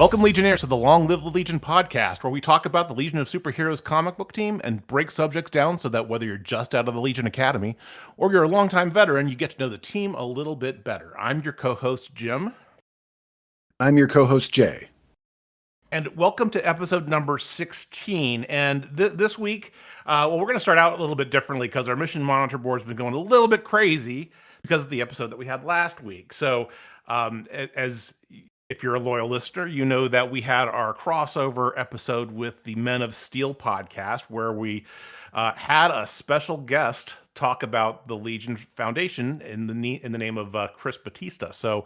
Welcome, Legionnaires, to the Long Live the Legion podcast, where we talk about the Legion of Superheroes comic book team and break subjects down so that whether you're just out of the Legion Academy or you're a longtime veteran, you get to know the team a little bit better. I'm your co-host, Jim. I'm your co-host, Jay. And welcome to episode number 16. And this week, we're going to start out a little bit differently because our mission monitor board's been going a little bit crazy because of the episode that we had last week. So, as if you're a loyal listener, you know that we had our crossover episode with the Men of Steel podcast, where we had a special guest talk about the Legion Foundation in the name of Chris Batista. So,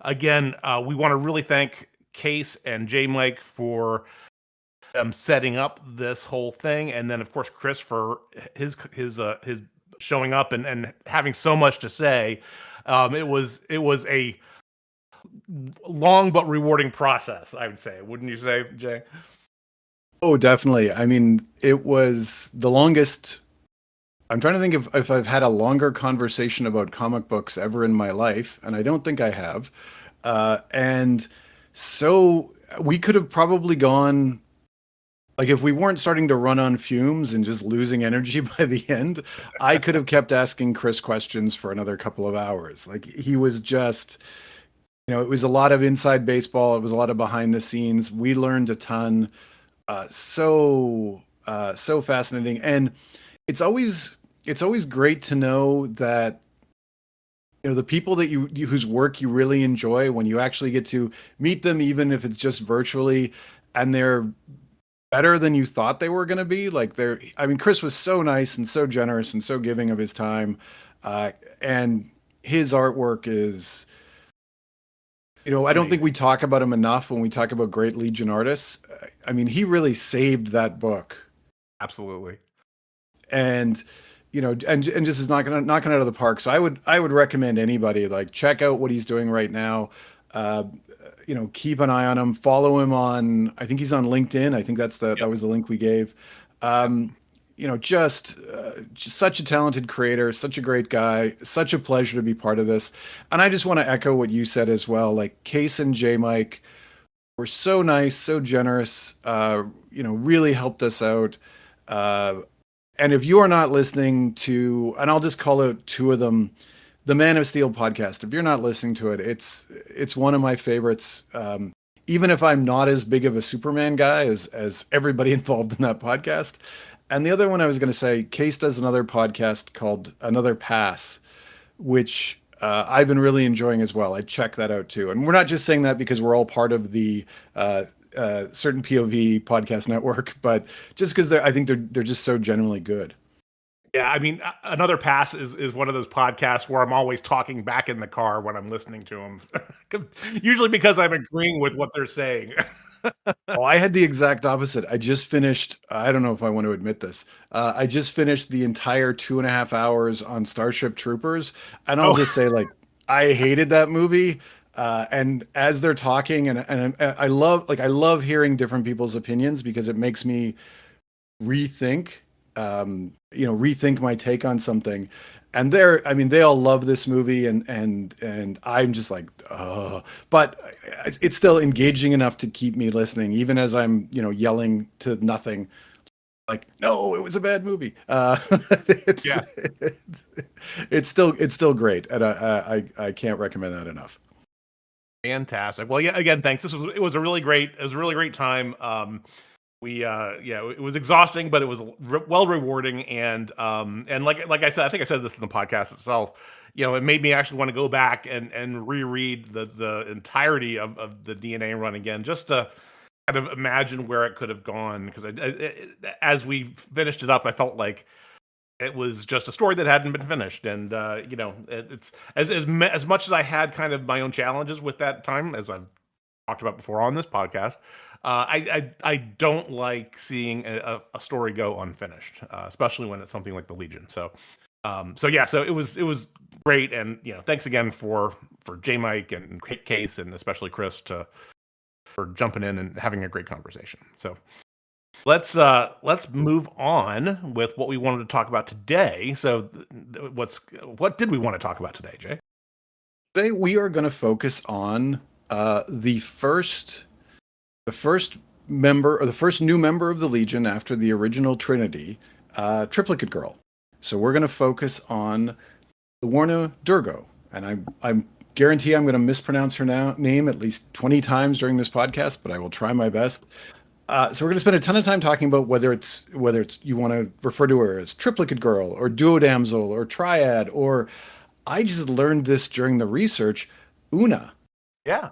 again, we want to really thank Case and J Mike for setting up this whole thing, and then of course Chris for his showing up and having so much to say. It was a long but rewarding process, I would say. Wouldn't you say, Jay? Oh, definitely. I mean, it was the longest. I'm trying to think if I've had a longer conversation about comic books ever in my life, and I don't think I have. And so we could have probably gone, like, if we weren't starting to run on fumes and just losing energy by the end, I could have kept asking Chris questions for another couple of hours. Like, he was just, it was a lot of inside baseball. It was a lot of behind the scenes. We learned a ton. So fascinating. And it's always great to know that, the people that you whose work you really enjoy, when you actually get to meet them, even if it's just virtually, and they're better than you thought they were going to be. Like, Chris was so nice and so generous and so giving of his time. And his artwork is, I don't think we talk about him enough when we talk about great Legion artists. I mean, he really saved that book. Absolutely. And, and just is knocking it out of the park. So I would recommend anybody, like, check out what he's doing right now. Keep an eye on him, follow him on, I think he's on LinkedIn. I think that was the link we gave. Just such a talented creator, such a great guy, such a pleasure to be part of this. And I just want to echo what you said as well. Like, Case and J Mike were so nice, so generous, really helped us out. And if you are not listening to, and I'll just call out two of them, the Man of Steel podcast, if you're not listening to it, it's one of my favorites. Even if I'm not as big of a Superman guy as everybody involved in that podcast. And the other one I was going to say, Case does another podcast called Another Pass, which I've been really enjoying as well. I check that out too. And we're not just saying that because we're all part of the Certain POV podcast network, but just because I think they're just so genuinely good. Yeah, I mean, Another Pass is one of those podcasts where I'm always talking back in the car when I'm listening to them. Usually because I'm agreeing with what they're saying. Oh, I had the exact opposite. I just finished, I don't know if I want to admit this. I just finished the entire 2.5 hours on Starship Troopers. And I'll just say, like, I hated that movie. And as they're talking, and I love hearing different people's opinions because it makes me rethink my take on something. And they all love this movie, and I'm just like, oh, but it's still engaging enough to keep me listening, even as I'm, yelling to nothing. Like, no, it was a bad movie. It's still great, and I can't recommend that enough. Fantastic. Well, yeah, again, thanks. It was a really great time. It was exhausting, but it was well rewarding, and like I said, I think I said this in the podcast itself. It made me actually want to go back and reread the entirety of the DNA run again, just to kind of imagine where it could have gone. Because as we finished it up, I felt like it was just a story that hadn't been finished, and it's as much as I had kind of my own challenges with that time, as I've talked about before on this podcast. I don't like seeing a story go unfinished, especially when it's something like the Legion. So it was great, and thanks again for J Mike and Case, and especially Chris for jumping in and having a great conversation. So let's move on with what we wanted to talk about today. So what did we want to talk about today, Jay? Today we are going to focus on the first the first member or the first new member of the Legion after the original Trinity, Triplicate Girl. So we're going to focus on Luornu Durgo, and I guarantee I'm going to mispronounce her name at least 20 times during this podcast, but I will try my best. So we're going to spend a ton of time talking about whether it's you want to refer to her as Triplicate Girl or Duo Damsel or Triad, or I just learned this during the research, Una. Yeah.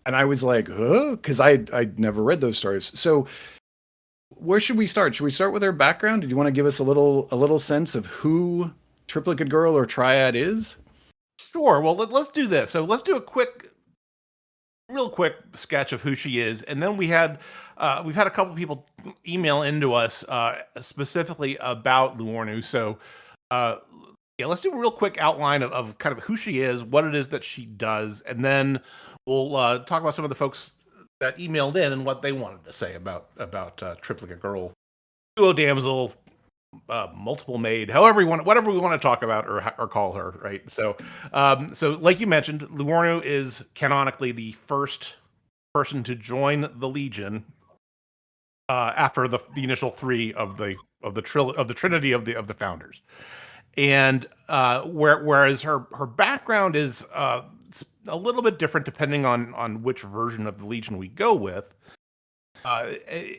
And I was like, huh? Because I'd never read those stories. So where should we start? Should we start with her background? Did you want to give us a little sense of who Triplicate Girl or Triad is? Sure. Well, let's do this. So let's do a real quick sketch of who she is, and then we've had a couple of people email into us specifically about Luornu. So yeah, let's do a real quick outline of kind of who she is, what it is that she does, and then we'll talk about some of the folks that emailed in and what they wanted to say about Triplicate Girl, Duo Damsel, multiple maid, whatever we want to talk about or call her, right? So like you mentioned, Luornu is canonically the first person to join the Legion after the initial three of the Trinity of the founders, and whereas her background is a little bit different depending on which version of the Legion we go with.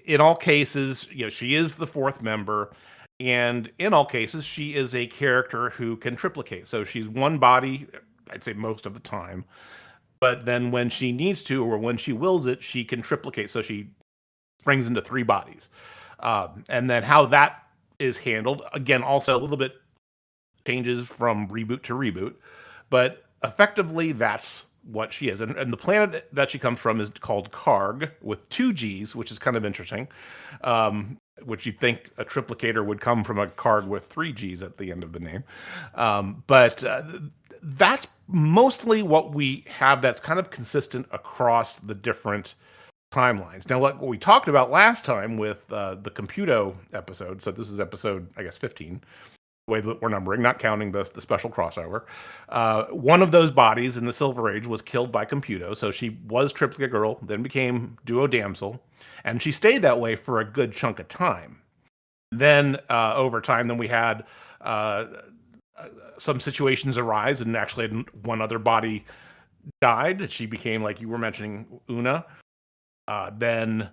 In all cases, she is the fourth member, and in all cases, she is a character who can triplicate. So she's one body, I'd say most of the time, but then when she needs to or when she wills it, she can triplicate. So she springs into three bodies, and then how that is handled again, also a little bit changes from reboot to reboot, but effectively that's what she is. And the planet that she comes from is called Karg with two G's, which is kind of interesting. Which you'd think a triplicator would come from a Karg with three G's at the end of the name. But that's mostly what we have that's kind of consistent across the different timelines. Now, like what we talked about last time with the Computo episode, so this is episode, I guess, 15, the way that we're numbering, not counting the special crossover. One of those bodies in the Silver Age was killed by Computo, so she was Triplicate Girl, then became Duo Damsel, and she stayed that way for a good chunk of time. Then over time, then we had some situations arise, and actually one other body died. She became, like you were mentioning, Una. Then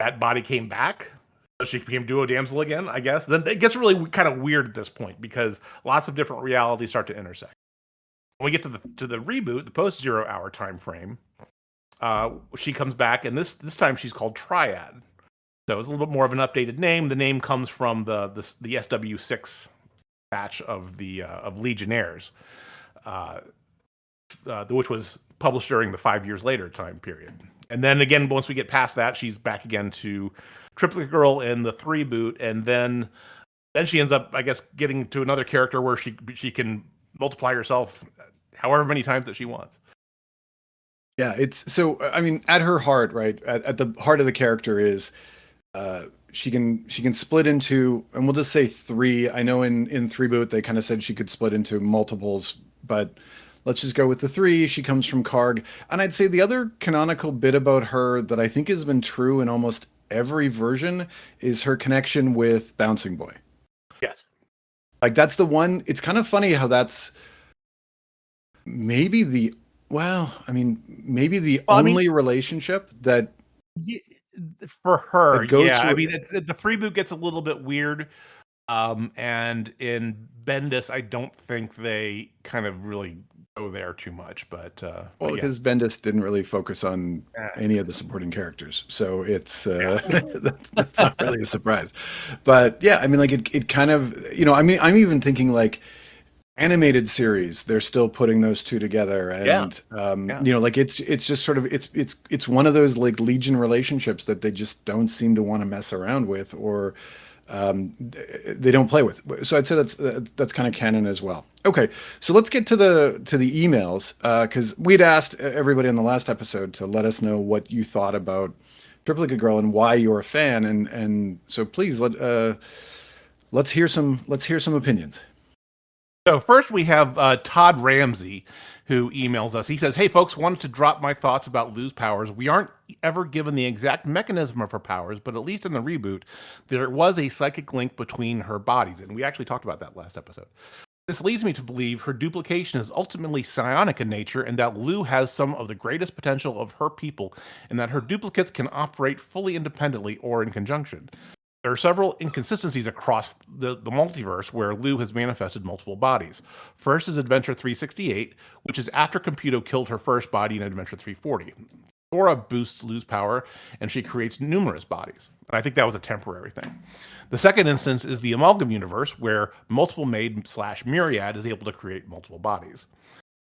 that body came back. So she became Duo Damsel again, I guess. Then it gets really kind of weird at this point because lots of different realities start to intersect. When we get to the reboot, the post 0 hour time frame, she comes back, and this time she's called Triad. So it's a little bit more of an updated name. The name comes from the SW6 batch of Legionnaires, which was published during the 5 years later time period. And then again, once we get past that, she's back again to Triplicate Girl in the 3 boot, and then she ends up, I guess, getting to another character where she can multiply herself however many times that she wants. Yeah, it's so. I mean, at her heart, right? At the heart of the character is she can split into, and we'll just say 3. I know in 3 boot they kind of said she could split into multiples, but let's just go with the 3. She comes from Karg, and I'd say the other canonical bit about her that I think has been true in almost every version is her connection with Bouncing Boy. Yes, like that's the one. It's kind of funny how that's maybe the only relationship that for her, yeah. I mean, the 3 boot gets a little bit weird, and in Bendis, I don't think they kind of really go there too much. But because Bendis didn't really focus on any of the supporting characters, so it's that's not really a surprise. But yeah, I mean, like it kind of, I mean, I'm even thinking like animated series, they're still putting those two together, and like it's just sort of it's one of those like Legion relationships that they just don't seem to want to mess around with, or they don't play with. So I'd say that's kind of canon as well. Okay, so let's get to the emails, because we'd asked everybody in the last episode to let us know what you thought about Triplicate Girl and why you're a fan, and so please let's hear some opinions. So first we have Todd Ramsey, who emails us. He says, "Hey folks, wanted to drop my thoughts about Lu's powers. We aren't ever given the exact mechanism of her powers, but at least in the reboot, there was a psychic link between her bodies, and we actually talked about that last episode. This leads me to believe her duplication is ultimately psionic in nature, and that Lu has some of the greatest potential of her people, and that her duplicates can operate fully independently or in conjunction. There are several inconsistencies across the multiverse where Lu has manifested multiple bodies. First is Adventure 368, which is after Computo killed her first body in Adventure 340. Thora boosts Lu's power, and she creates numerous bodies. And I think that was a temporary thing. The second instance is the Amalgam universe, where multiple maid / Myriad is able to create multiple bodies.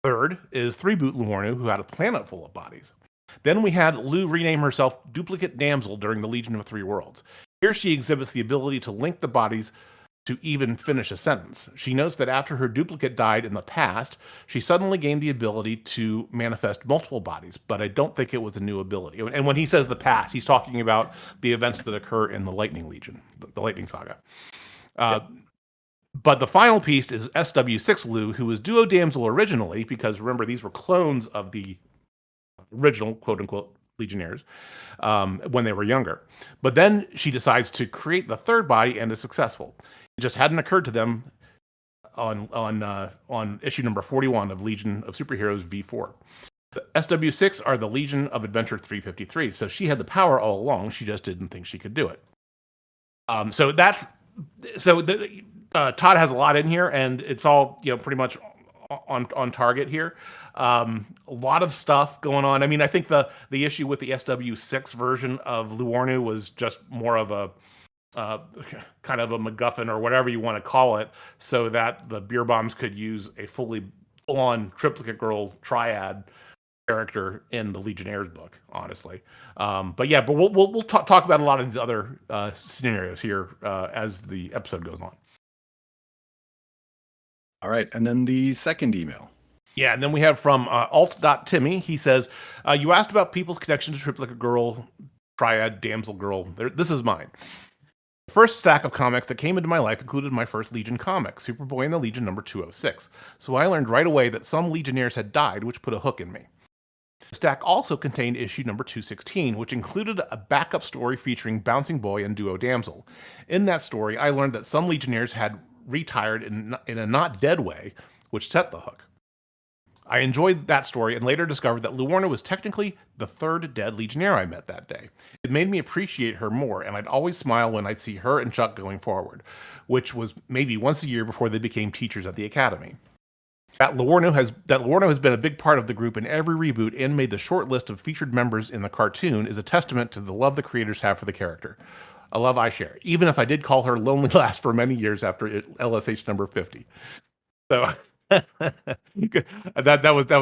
Third is 3-boot Luornu, who had a planet full of bodies. Then we had Lu rename herself Duplicate Damsel during the Legion of Three Worlds. Here she exhibits the ability to link the bodies to even finish a sentence. She notes that after her duplicate died in the past, she suddenly gained the ability to manifest multiple bodies, but I don't think it was a new ability. And when he says the past, he's talking about the events that occur in the Lightning Legion, the Lightning Saga. But the final piece is SW6 Lu, who was Duo Damsel originally, because remember, these were clones of the original, quote unquote, Legionnaires when they were younger. But then she decides to create the third body and is successful. It just hadn't occurred to them on issue number 41 of Legion of Superheroes V4. The SW6 are the Legion of Adventure 353, so she had the power all along. She just didn't think she could do it. Todd has a lot in here, and it's all pretty much on target here. A lot of stuff going on. I mean, I think the issue with the SW6 version of Luornu was just more of a kind of a MacGuffin or whatever you want to call it, so that the beer bombs could use a full-on Triplicate Girl Triad character in the Legionnaire's book, honestly. But we'll talk about a lot of these other scenarios here as the episode goes on. All right, and then the second email. Yeah, and then we have from alt.timmy. He says, you asked about people's connection to Triplicate Girl, Triad, Damsel Girl. This is mine. The first stack of comics that came into my life included my first Legion comic, Superboy and the Legion number 206. So I learned right away that some Legionnaires had died, which put a hook in me. The stack also contained issue number 216, which included a backup story featuring Bouncing Boy and Duo Damsel. In that story, I learned that some Legionnaires had retired in a not dead way, which set the hook. I enjoyed that story and later discovered that Luornu was technically the third dead Legionnaire I met that day. It made me appreciate her more, and I'd always smile when I'd see her and Chuck going forward, which was maybe once a year before they became teachers at the academy. That Luornu has been a big part of the group in every reboot and made the short list of featured members in the cartoon is a testament to the love the creators have for the character. A love I share, even if I did call her Lonely Lass for many years after LSH number 50. So that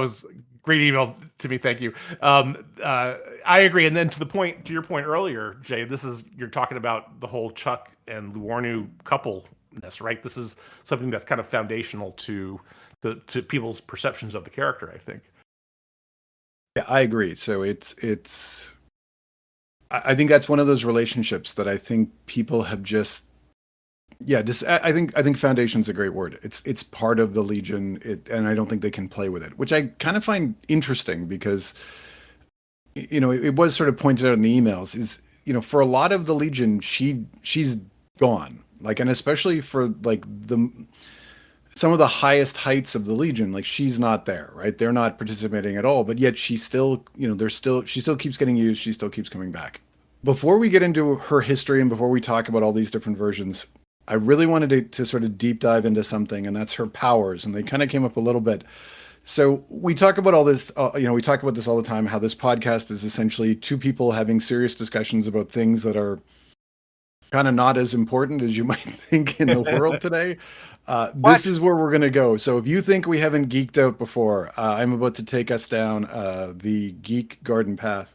was great email to me. Thank you. I agree. And then to your point earlier, Jay, you're talking about the whole Chuck and Luornu coupleness, right? This is something that's kind of foundational to people's perceptions of the character, I think. Yeah, I agree. So I think that's one of those relationships that I think people have I think foundation's a great word. It's part of the Legion, and I don't think they can play with it, which I kind of find interesting because, it was sort of pointed out in the emails is, for a lot of the Legion, she's gone. Like, and especially for like some of the highest heights of the Legion, like she's not there, right? They're not participating at all, but yet she still, she still keeps getting used. She still keeps coming back. Before we get into her history and before we talk about all these different versions, I really wanted to sort of deep dive into something, and that's her powers. And they kind of came up a little bit. So we talk about all this, we talk about this all the time, how this podcast is essentially two people having serious discussions about things that are kind of not as important as you might think in the world today. This is where we're going to go. So if you think we haven't geeked out before, I'm about to take us down the geek garden path.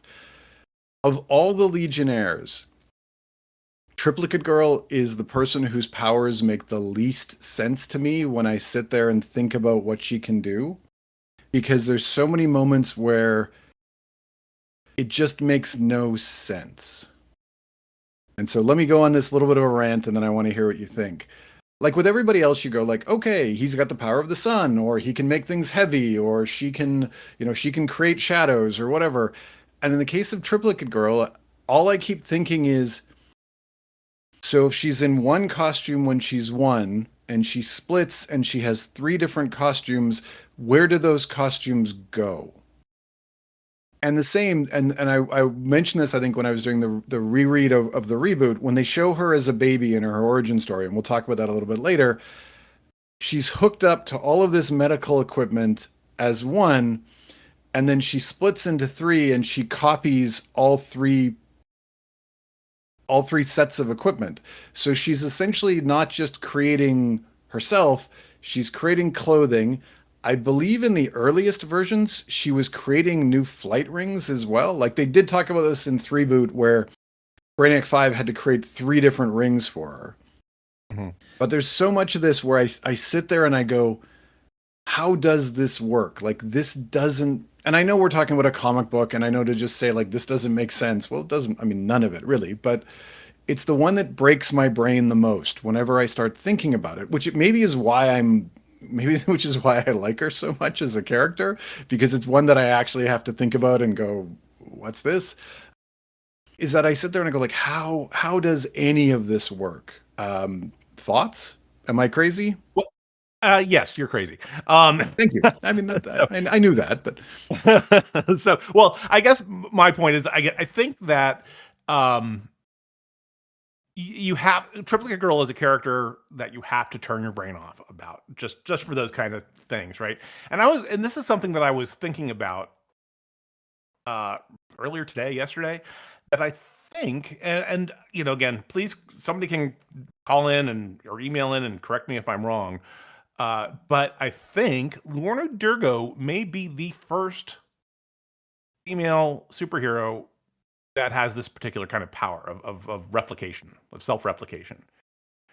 Of all the Legionnaires, Triplicate Girl is the person whose powers make the least sense to me when I sit there and think about what she can do. Because there's so many moments where it just makes no sense. And so let me go on this little bit of a rant, and then I want to hear what you think. like with everybody else, you go like, okay, he's got the power of the sun, or he can make things heavy, or she can, she can create shadows or whatever. And in the case of Triplicate Girl, all I keep thinking is, so if she's in one costume when she's one, and she splits and she has three different costumes, where do those costumes go? And the same, and I mentioned this, I think, when I was doing the reread of the reboot, when they show her as a baby in her origin story, and we'll talk about that a little bit later, she's hooked up to all of this medical equipment as one, and then she splits into three and she copies all three sets of equipment. So she's essentially not just creating herself, she's creating clothing. I believe in the earliest versions, she was creating new flight rings as well. Like they did talk about this in 3 Boot, where Brainiac 5 had to create 3 different rings for her. Mm-hmm. But there's so much of this where I sit there and I go, how does this work? Like this doesn't, and I know we're talking about a comic book, and I know to just say like this doesn't make sense. Well, it doesn't, I mean, none of it really, but it's the one that breaks my brain the most whenever I start thinking about it, which maybe is why which is why I like her so much as a character, because it's one that I actually have to think about and go, what's this? Is that I sit there and I go like, how does any of this work? Thoughts? Am I crazy? Well, yes, you're crazy. Thank you. I mean, So, I knew that, but well, I guess my point is, I think that you have Triplicate Girl is a character that you have to turn your brain off about, just for those kind of things, right? And this is something that I was thinking about uh, earlier today, yesterday, that I think, and again, please, somebody can call in or email in and correct me if I'm wrong. But I think Luornu Durgo may be the first female superhero that has this particular kind of power of replication, of self-replication.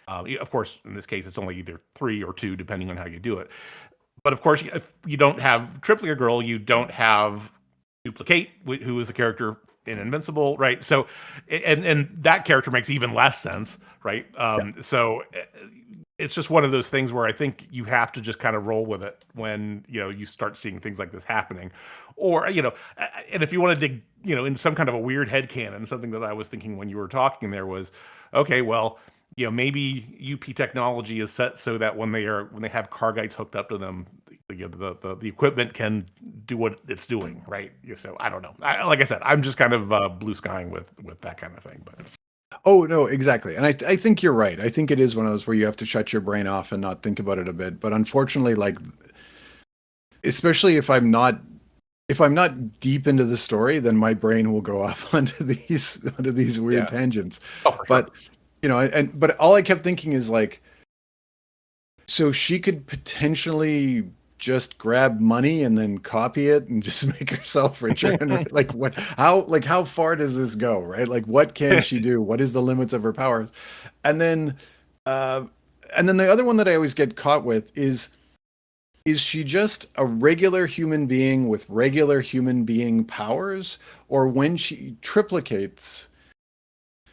Of course, in this case, it's only either 3 or 2, depending on how you do it. But of course, if you don't have Triplicate Girl, you don't have Duplicate, who is the character in Invincible, right? So, and that character makes even less sense, right? So it's just one of those things where I think you have to just kind of roll with it when you start seeing things like this happening, or and if you want to dig in some kind of a weird headcanon, something that I was thinking when you were talking there was, okay, well, maybe UP technology is set so that when they have Cargites hooked up to them, the equipment can do what it's doing, right? So I don't know. Like I said, I'm just kind of blue skying with that kind of thing, but. oh no, exactly. And I think you're right. I think it is one of those where you have to shut your brain off and not think about it a bit. But unfortunately, like especially if I'm not deep into the story, then my brain will go off onto these weird tangents. Oh, for But sure. but all I kept thinking is like, so she could potentially just grab money and then copy it and just make herself richer, and like how far does this go, right? Like what can she do? What is the limits of her powers? And then uh and then the other one that I always get caught with is she just a regular human being with regular human being powers, or when she triplicates,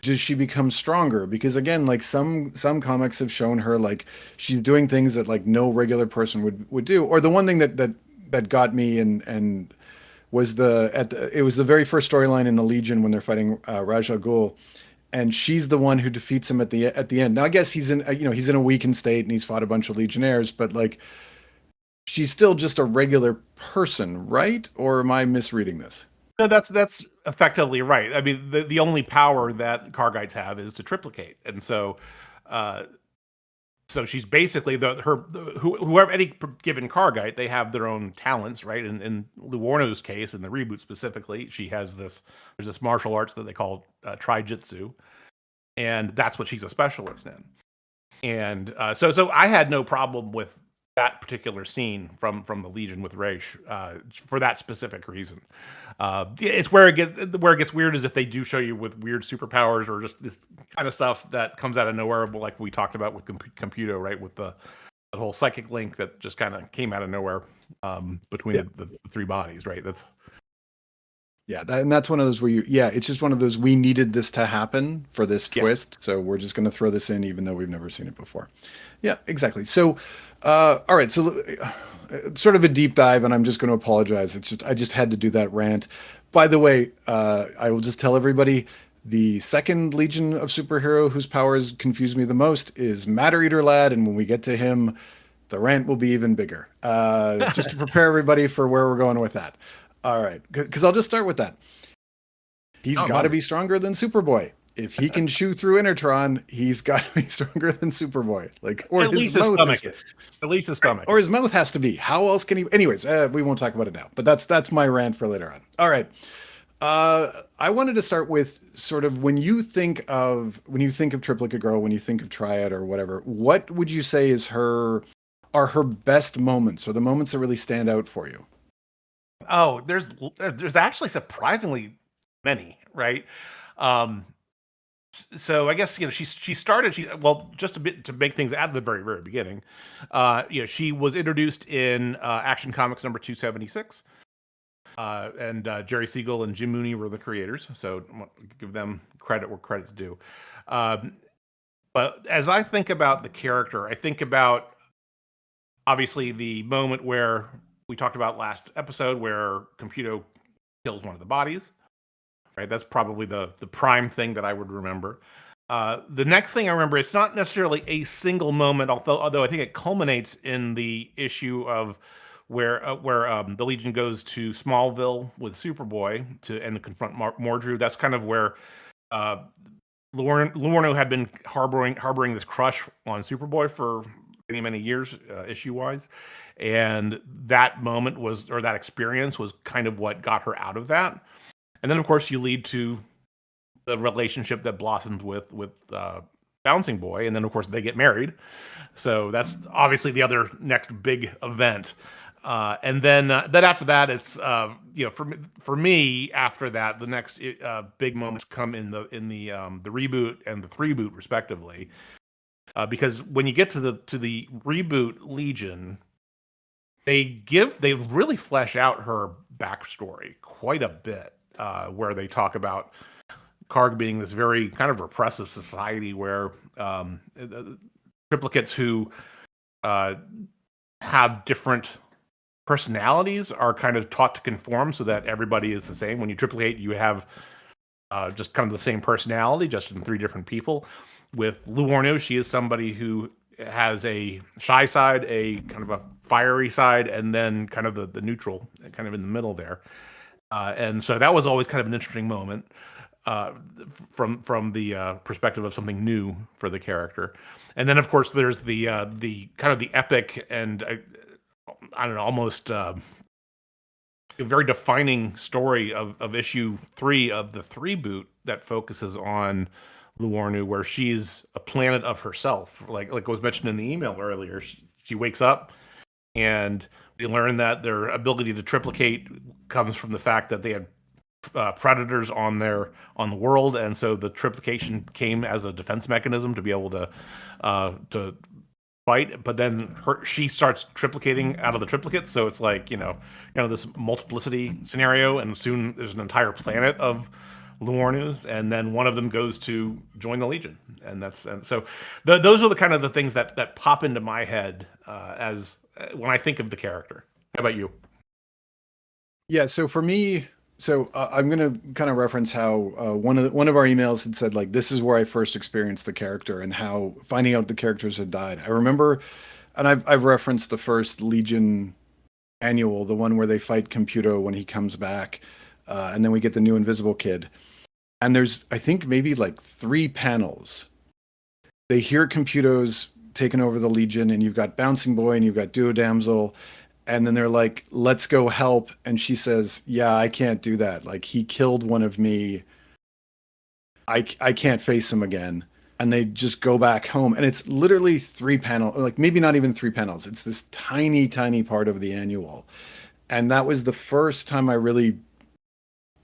does she become stronger? Because again, like some comics have shown her like she's doing things that like no regular person would do. Or the one thing that got me and was it was the very first storyline in the Legion when they're fighting Ra's al Ghul, and she's the one who defeats him at the end. Now I guess he's in a weakened state and he's fought a bunch of Legionnaires, but like she's still just a regular person, right? Or am I misreading this? No, that's effectively right. I mean, the only power that Cargites have is to triplicate, and uh, so she's basically whoever any given Cargite, they have their own talents, right? In Luornu's case, in the reboot specifically, she has there's this martial arts that they call Tri-Jitsu, and that's what she's a specialist in. And so I had no problem with that particular scene from the Legion with Raish for that specific reason. It's where it gets weird is if they do show you with weird superpowers or just this kind of stuff that comes out of nowhere, like we talked about with Computo, right? With the whole psychic link that just kind of came out of nowhere between Yeah. the 3 bodies, right? That's Yeah, and that's one of those where it's just one of those, we needed this to happen for this Yeah. twist, so we're just going to throw this in even though we've never seen it before. Yeah, exactly. So, all right, so sort of a deep dive, and I'm just going to apologize. It's just I just had to do that rant. By the way, I will just tell everybody the second Legion of Superhero whose powers confuse me the most is Matter Eater Lad, and when we get to him, the rant will be even bigger. Just to prepare everybody for where we're going with that. All right, because I'll just start with that. He's Oh, got to lovely. be stronger than Superboy. If he can chew through Intertron, he's got to be stronger than Superboy. Like, or At his least his mouth stomach is is. At least his right, stomach or is. his mouth has to be. How else can he? Anyways, we won't talk about it now. But that's my rant for later on. All right. I wanted to start with sort of when you think of Triplicate Girl, when you think of Triad or whatever, what would you say are her best moments or the moments that really stand out for you? Oh, there's actually surprisingly many, right? Um, so I guess she started well, just a bit to make things at the very beginning. She was introduced in Action Comics number 276. And Jerry Siegel and Jim Mooney were the creators, so I want to give them credit where credit's due. Um, but as I think about the character, I think about obviously the moment where we talked about last episode where Computo kills one of the bodies. Right, that's probably the prime thing that I would remember. The next thing I remember, it's not necessarily a single moment, although I think it culminates in the issue of where the Legion goes to Smallville with Superboy to confront Mordru. That's kind of where uh, Luornu had been harboring this crush on Superboy for many years, issue wise, and that moment was, or that experience was kind of what got her out of that. And then, of course, you lead to the relationship that blossomed with Bouncing Boy, and then, of course, they get married. So that's obviously the other next big event. And then after that, it's for me after that, the next big moments come in the reboot and the three boot respectively, because when you get to the reboot Legion, they really flesh out her backstory quite a bit, where they talk about Karg being this very kind of repressive society where triplicates who uh, have different personalities are kind of taught to conform so that everybody is the same. When you triplicate, you have just kind of the same personality, just in three different people. With Luornu, she is somebody who has a shy side, a kind of a fiery side, and then kind of the neutral, kind of in the middle there. And so that was always kind of an interesting moment uh, from the perspective of something new for the character. And then, of course, there's the kind of the epic and I don't know, almost a very defining story of issue 3 of the three boot that focuses on Luornu, where she's a planet of herself, like was mentioned in the email earlier. She wakes up and we learn that their ability to triplicate comes from the fact that they had predators on the world, and so the triplication came as a defense mechanism to be able to fight. But then she starts triplicating out of the triplicates, so it's like kind of this multiplicity scenario, and soon there's an entire planet of Luornus, and then one of them goes to join the Legion, and so those are the kind of the things that pop into my head as when I think of the character. How about you? Yeah, so for me, I'm going to kind of reference how one of our emails had said like this is where I first experienced the character and how finding out the characters had died. I remember, and I've referenced the first Legion annual, the one where they fight Computo when he comes back, and then we get the new Invisible Kid. And there's I think maybe like 3 panels. They hear Computo's taken over the Legion, and you've got Bouncing Boy and you've got Duo Damsel, and then they're like, let's go help. And she says, yeah, I can't do that. Like, he killed one of me. I can't face him again. And they just go back home. And it's literally 3 panels, like maybe not even 3 panels. It's this tiny, tiny part of the annual. And that was the first time I really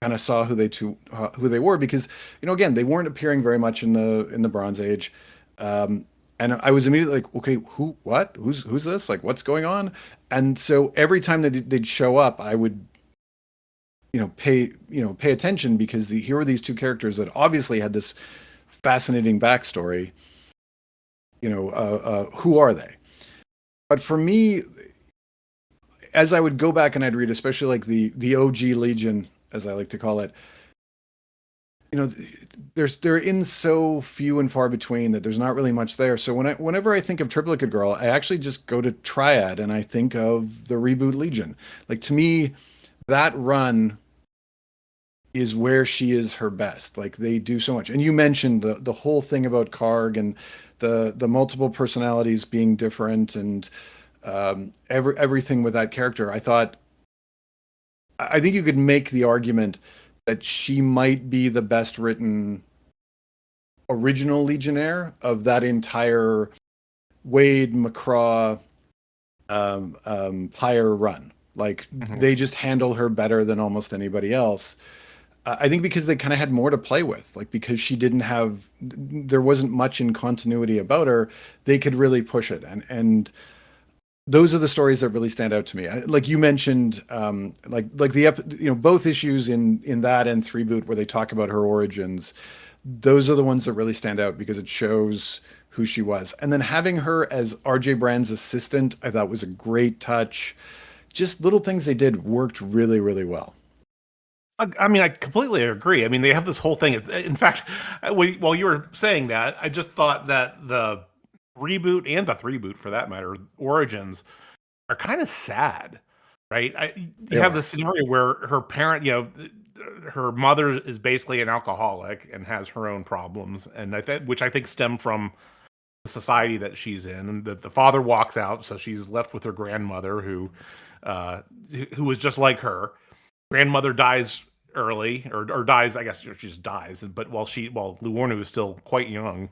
kind of saw who they were, because, again, they weren't appearing very much in the Bronze Age. And I was immediately like, okay, who's this? Like, what's going on? And so every time they'd show up, I would pay attention, because here are these two characters that obviously had this fascinating backstory. Who are they? But for me, as I would go back and I'd read, especially like the OG Legion, as I like to call it, you know, they're in so few and far between that there's not really much there. So whenever I think of Triplicate Girl, I actually just go to Triad and I think of the reboot Legion. Like, to me, that run is where she is her best. Like, they do so much. And you mentioned the whole thing about Karg and the multiple personalities being different, and everything with that character. I think you could make the argument that she might be the best written original Legionnaire of that entire Wade McCraw Pyre run. Like, Mhm. they just handle her better than almost anybody else. I think because they kind of had more to play with, like, because there wasn't much in continuity about her, they could really push it. And those are the stories that really stand out to me. Like you mentioned, like both issues in that and Three Boot, where they talk about her origins. Those are the ones that really stand out because it shows who she was. And then having her as RJ Brand's assistant, I thought was a great touch. Just little things they did worked really, really well. I mean, I completely agree. I mean, they have this whole thing. In fact, while you were saying that, I just thought that the reboot and the three boot, for that matter, Origins, are kind of sad, right? They You have are. this scenario where her parent, her mother is basically an alcoholic and has her own problems, and which I think stem from the society that she's in, and that the father walks out, so she's left with her grandmother, uh, who was just like her. Grandmother dies early, or dies, I guess she just dies. But while Luornu is still quite young,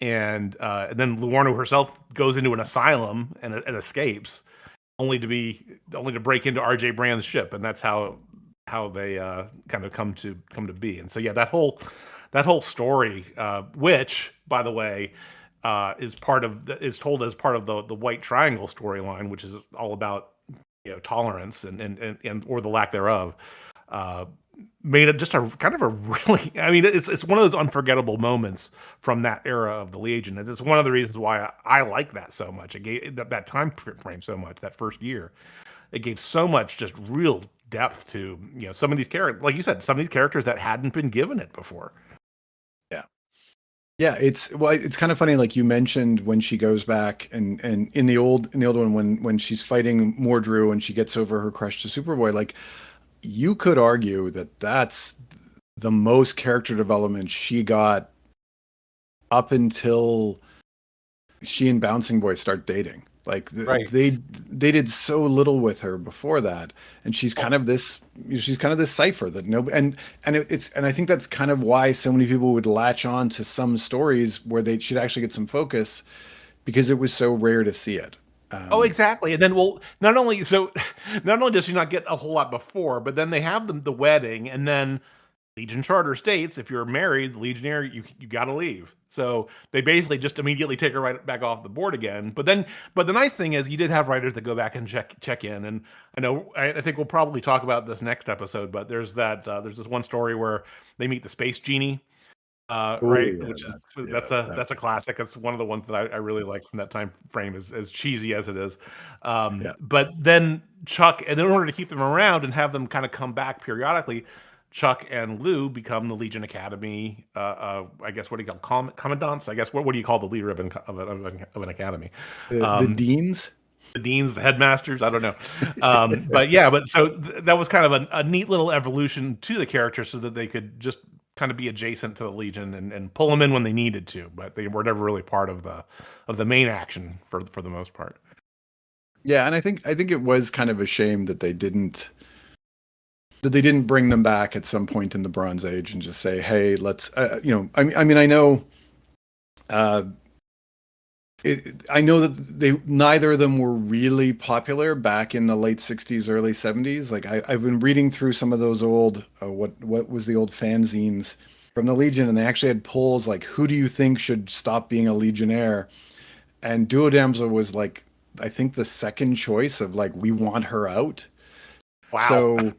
and then Luornu herself goes into an asylum and escapes, only to break into R.J. Brand's ship, and that's how they kind of come to be. And so yeah, that whole story, which by the way, is told as part of the White Triangle storyline, which is all about tolerance and or the lack thereof. Uh, Made it just a kind of a really, I mean, it's one of those unforgettable moments from that era of the Legion. And it's one of the reasons why I like that so much. It gave that time frame so much, that first year. It gave so much just real depth to some of these characters, like you said, some of these characters that hadn't been given it before. Yeah. Yeah, it's kind of funny, like you mentioned, when she goes back and in the old one, when she's fighting Mordru and she gets over her crush to Superboy, like, you could argue that that's the most character development she got up until she and Bouncing Boy start dating. Like, Right. they did so little with her before that, and she's kind of this cipher that no and I think that's kind of why so many people would latch on to some stories where they should actually get some focus, because it was so rare to see it. Oh, Um, exactly. And then, well, not only does she not get a whole lot before, but then they have the wedding, and then Legion Charter states if you're married, Legionnaire, you got to leave. So they basically just immediately take her right back off the board again. But the nice thing is, you did have writers that go back and check in. And I think we'll probably talk about this next episode. But there's this one story where they meet the space genie, oh right? yeah, Which is yeah, that's a classic. It's one of the ones that I really like from that time frame, as cheesy as it is. yeah. But then Chuck, and in order to keep them around and have them kind of come back periodically, Chuck and Lou become the Legion Academy. I guess, what do you call commandants? I guess, what do you call the leader of an academy? The Um, deans. the deans, the headmasters. I don't know, but yeah, but so that was kind of a neat little evolution to the character, so that they could just kind of be adjacent to the Legion and pull them in when they needed to, but they were never really part of the main action for the most part. Yeah, and I think it was kind of a shame that they didn't bring them back at some point in the Bronze Age and just say, hey, let's I mean, uh, I know that neither of them were really popular back in the late '60s, early '70s. Like, I've been reading through some of those old what was the old fanzines from the Legion, and they actually had polls like, who do you think should stop being a Legionnaire? And Duo Damsel was, like, I think the second choice of, like, we want her out. Wow. So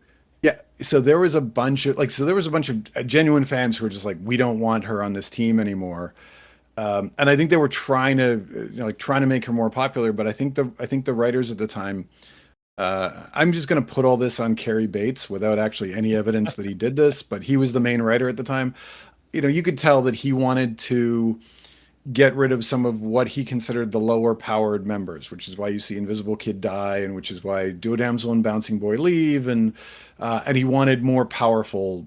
Yeah, so there was a bunch of there was a bunch of genuine fans who were just like, we don't want her on this team anymore. And I think they were trying to, like trying to make her more popular. But I think the writers at the time, I'm just going to put all this on Cary Bates without actually any evidence that he did this, but he was the main writer at the time. You could tell that he wanted to get rid of some of what he considered the lower powered members, which is why you see Invisible Kid die, and which is why Duo Damsel and Bouncing Boy leave, and he wanted more powerful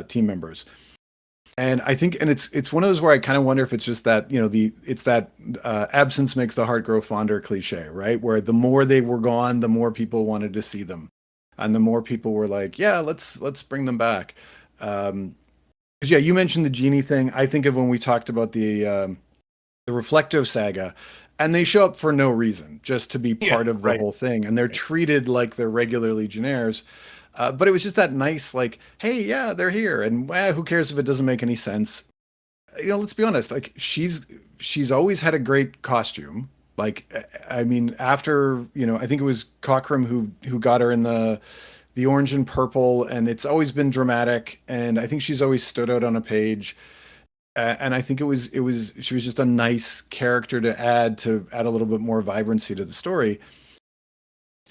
team members. And I think, and it's one of those where I kind of wonder if it's just that, it's that absence makes the heart grow fonder cliche, right? Where the more they were gone, the more people wanted to see them, and the more people were like, yeah, let's bring them back. Because yeah, you mentioned the genie thing. I think of when we talked about the Reflecto saga, and they show up for no reason, just to be Yeah, part of the right. whole thing, and they're treated like they're regular Legionnaires. But it was just that nice, like, hey, yeah, they're here, and who cares if it doesn't make any sense? Let's be honest. Like, she's always had a great costume. Like, I mean, after I think it was Cockrum who got her in the orange and purple, and it's always been dramatic. And I think she's always stood out on a page. And I think she was just a nice character to add a little bit more vibrancy to the story.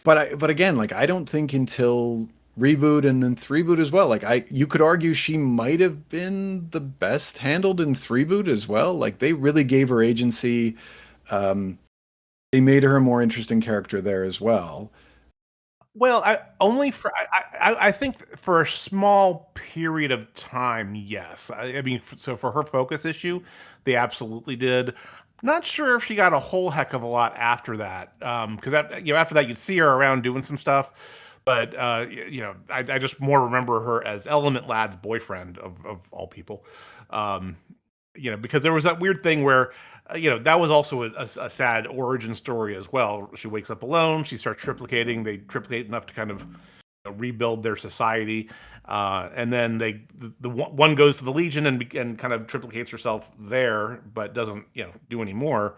But again, like I don't think until reboot and then three boot as well. Like you could argue she might have been the best handled in three boot as well. Like they really gave her agency. Um, they made her a more interesting character there as well. Well, I only for I think for a small period of time, yes. I mean, so for her focus issue, they absolutely did. Not sure if she got a whole heck of a lot after that, because after that you'd see her around doing some stuff, but I just more remember her as Element Lad's boyfriend of all people. Um, because there was that weird thing where, that was also a sad origin story as well. She wakes up alone. She starts triplicating. They triplicate enough to kind of rebuild their society, and then the one goes to the Legion and kind of triplicates herself there, but doesn't do any more.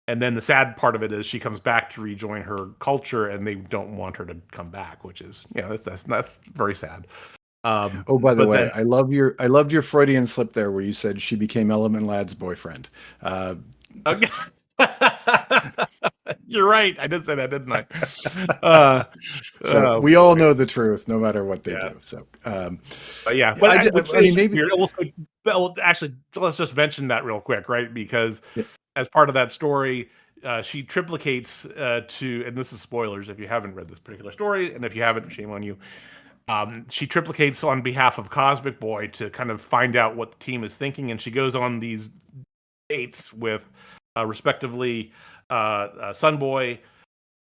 And then the sad part of it is she comes back to rejoin her culture, and they don't want her to come back, which is that's very sad. Oh, by the But way, then I loved your Freudian slip there where you said she became Element Lad's boyfriend. Uh, okay. You're right. I did say that, didn't I? Uh, so oh we all boy. know the truth, no matter what they Yeah. do. So But yeah, but which I mean, is maybe. weird. Also, well, actually, let's just mention that real quick, right? Because Yeah. as part of that story, she triplicates and this is spoilers if you haven't read this particular story, and if you haven't, shame on you. She triplicates on behalf of Cosmic Boy to kind of find out what the team is thinking, and she goes on these dates with, respectively, Sunboy,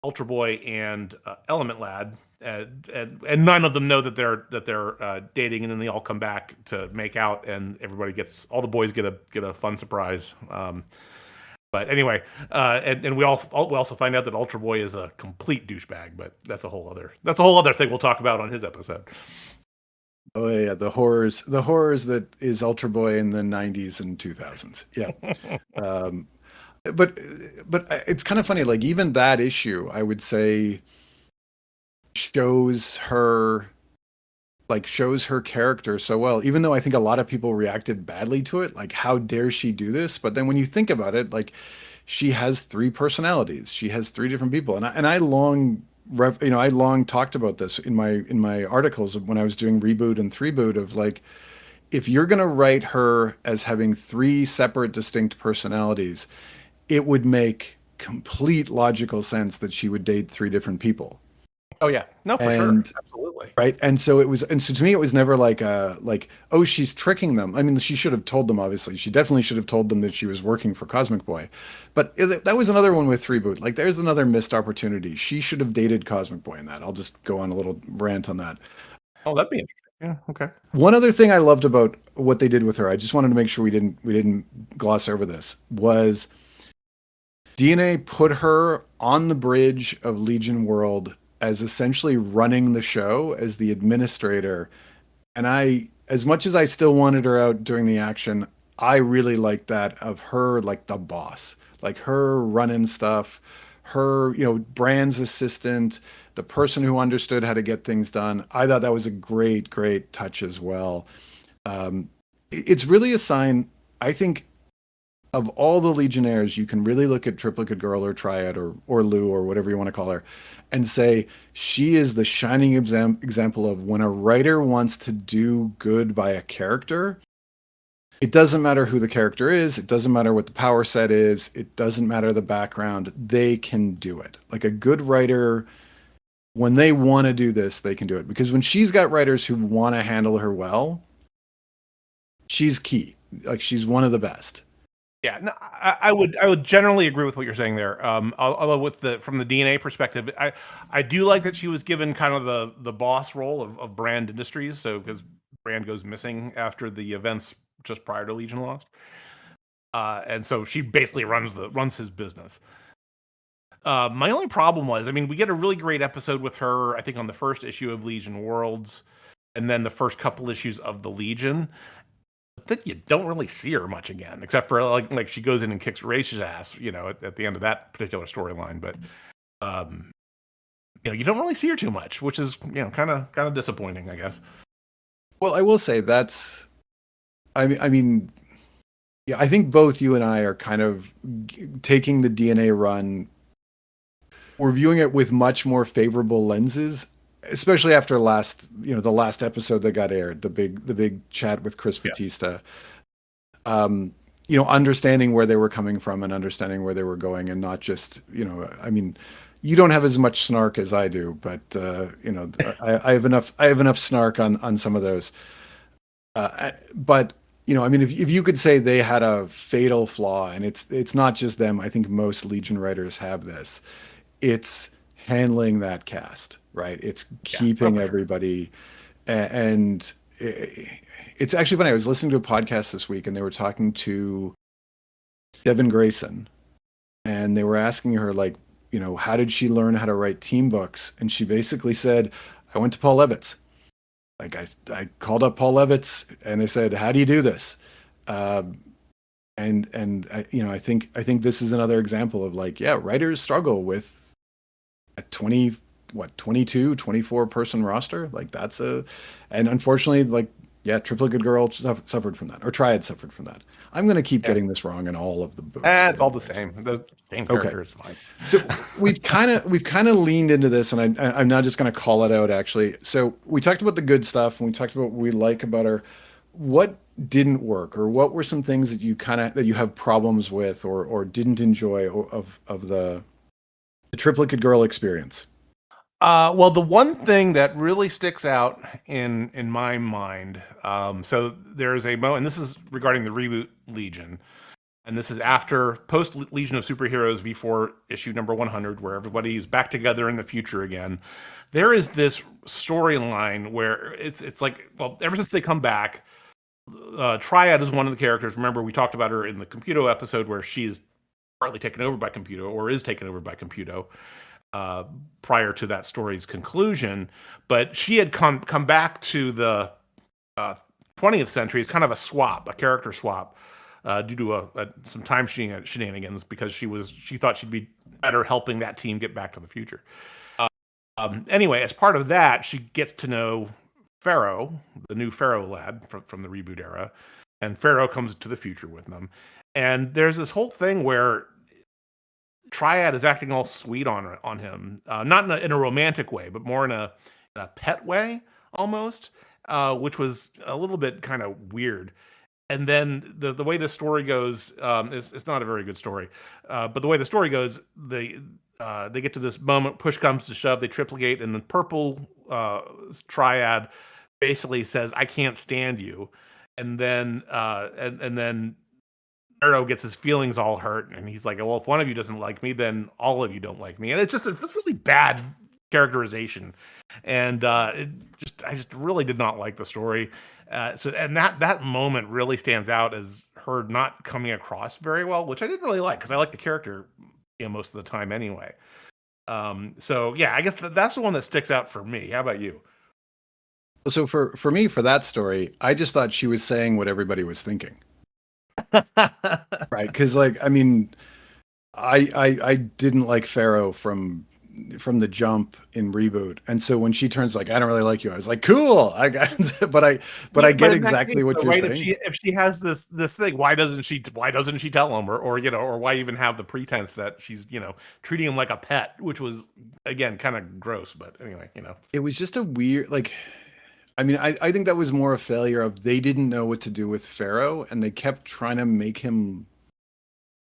Ultra Boy, and Element Lad, and none of them know that they're dating, and then they all come back to make out, and all the boys get a fun surprise. But anyway, and we also find out that Ultra Boy is a complete douchebag, but that's a whole other thing we'll talk about on his episode. Oh yeah, the horrors that is Ultra Boy in the '90s and 2000s. Yeah. Um, but it's kind of funny. Like even that issue, I would say, shows her shows her character so well. Even though I think a lot of people reacted badly to it, like how dare she do this? But then when you think about it, like she has three personalities. She has three different people, and I long. I long talked about this in my articles when I was doing reboot and three boot of like if you're going to write her as having three separate distinct personalities, it would make complete logical sense that she would date three different people. Oh yeah, no, for sure, And absolutely. right. And so to me, it was never like, oh, she's tricking them. I mean, she should have told them, obviously. She definitely should have told them that she was working for Cosmic Boy. But that was another one with Reboot. Like, there's another missed opportunity. She should have dated Cosmic Boy in that. I'll just go on a little rant on that. Oh, that'd be interesting. Yeah, okay. One other thing I loved about what they did with her, I just wanted to make sure we didn't gloss over this, was DNA put her on the bridge of Legion World as essentially running the show as the administrator. And as much as I still wanted her out during the action, I really liked that of her, like the boss, like her running stuff, her, Brand's assistant, the person who understood how to get things done. I thought that was a great touch as well. It's really a sign, I think, of all the Legionnaires. You can really look at Triplicate Girl or Triad or Lou or whatever you want to call her and say she is the shining example of when a writer wants to do good by a character. It doesn't matter who the character is. It doesn't matter what the power set is. It doesn't matter the background. They can do it. Like a good writer, when they want to do this, they can do it. Because when she's got writers who want to handle her well, she's key. Like she's one of the best. Yeah, no, I would generally agree with what you're saying there. Although from the DNA perspective, I do like that she was given kind of the boss role of Brand Industries. So because Brand goes missing after the events just prior to Legion Lost, and so she basically runs his business. My only problem was, I mean, we get a really great episode with her, I think, on the first issue of Legion Worlds, and then the first couple issues of the Legion. That you don't really see her much again, except for like she goes in and kicks Rach's ass, at the end of that particular storyline. But you don't really see her too much, which is kind of disappointing, I guess. Well, I will say I mean, yeah, I think both you and I are kind of taking the DNA run. We're viewing it with much more favorable lenses, especially after the last episode that got aired, the big chat with Chris Batista. Understanding where they were coming from and understanding where they were going, and not just, I mean, you don't have as much snark as I do, but I have enough snark on some of those. But I mean, if you could say they had a fatal flaw, and it's not just them, I think most Legion writers have this. It's handling that cast, right? It's keeping everybody, and it's actually funny. I was listening to a podcast this week, and they were talking to Devin Grayson, and they were asking her, like, how did she learn how to write team books? And she basically said, I went to Paul Levitz. Like I called up Paul Levitz, and I said, how do you do this? And I think this is another example of, like, writers struggle with a 22, 24 person roster. Like and unfortunately, like, Triplicate Girl suffered from that, or Triad suffered from that. I'm going to keep getting this wrong in all of the books. It's all the same. The same characters. Okay. So we've kind of leaned into this, and I'm now just going to call it out, actually. So we talked about the good stuff, and we talked about what we like about her. What didn't work, or what were some things that you have problems with, or didn't enjoy of the Triplicate Girl experience? Well, the one thing that really sticks out in my mind, so there's a moment, and this is regarding the reboot Legion, and this is after post Legion of Superheroes V4 issue number 100, where everybody's back together in the future again. There is this storyline where it's like, well, ever since they come back, Triad is one of the characters. Remember, we talked about her in the Computo episode, where she's partly taken over by Computo, or is taken over by Computo, prior to that story's conclusion. But she had come back to the 20th century as kind of a character swap, due to some time shenanigans, because she thought she'd be better helping that team get back to the future. Anyway, as part of that, she gets to know Pharaoh, the new Pharaoh lad from the reboot era, and Pharaoh comes to the future with them. And there's this whole thing where Triad is acting all sweet on him, not in a romantic way, but more in a pet way almost, which was a little bit kind of weird. And then the way the story goes, it's not a very good story, but the way the story goes, they get to this moment, push comes to shove, they triplicate, and the purple Triad basically says, "I can't stand you," and then and then Arrow gets his feelings all hurt, and he's like, well, if one of you doesn't like me, then all of you don't like me. And it's really bad characterization. And I just really did not like the story. And that moment really stands out as her not coming across very well, which I didn't really like, because I like the character most of the time anyway. So yeah, I guess that's the one that sticks out for me. How about you? So for me, for that story, I just thought she was saying what everybody was thinking. Right, because, like, I mean, I didn't like Pharaoh from from the jump in Reboot. And so when she turns like, I don't really like you, I was like, cool. I got, but I get But in that exactly case, what though, you're right? saying. If she has this thing, why doesn't she tell him, or or why even have the pretense that she's treating him like a pet, which was again kind of gross. But anyway, It was just a weird, like, I mean, I think that was more a failure of they didn't know what to do with Pharaoh and they kept trying to make him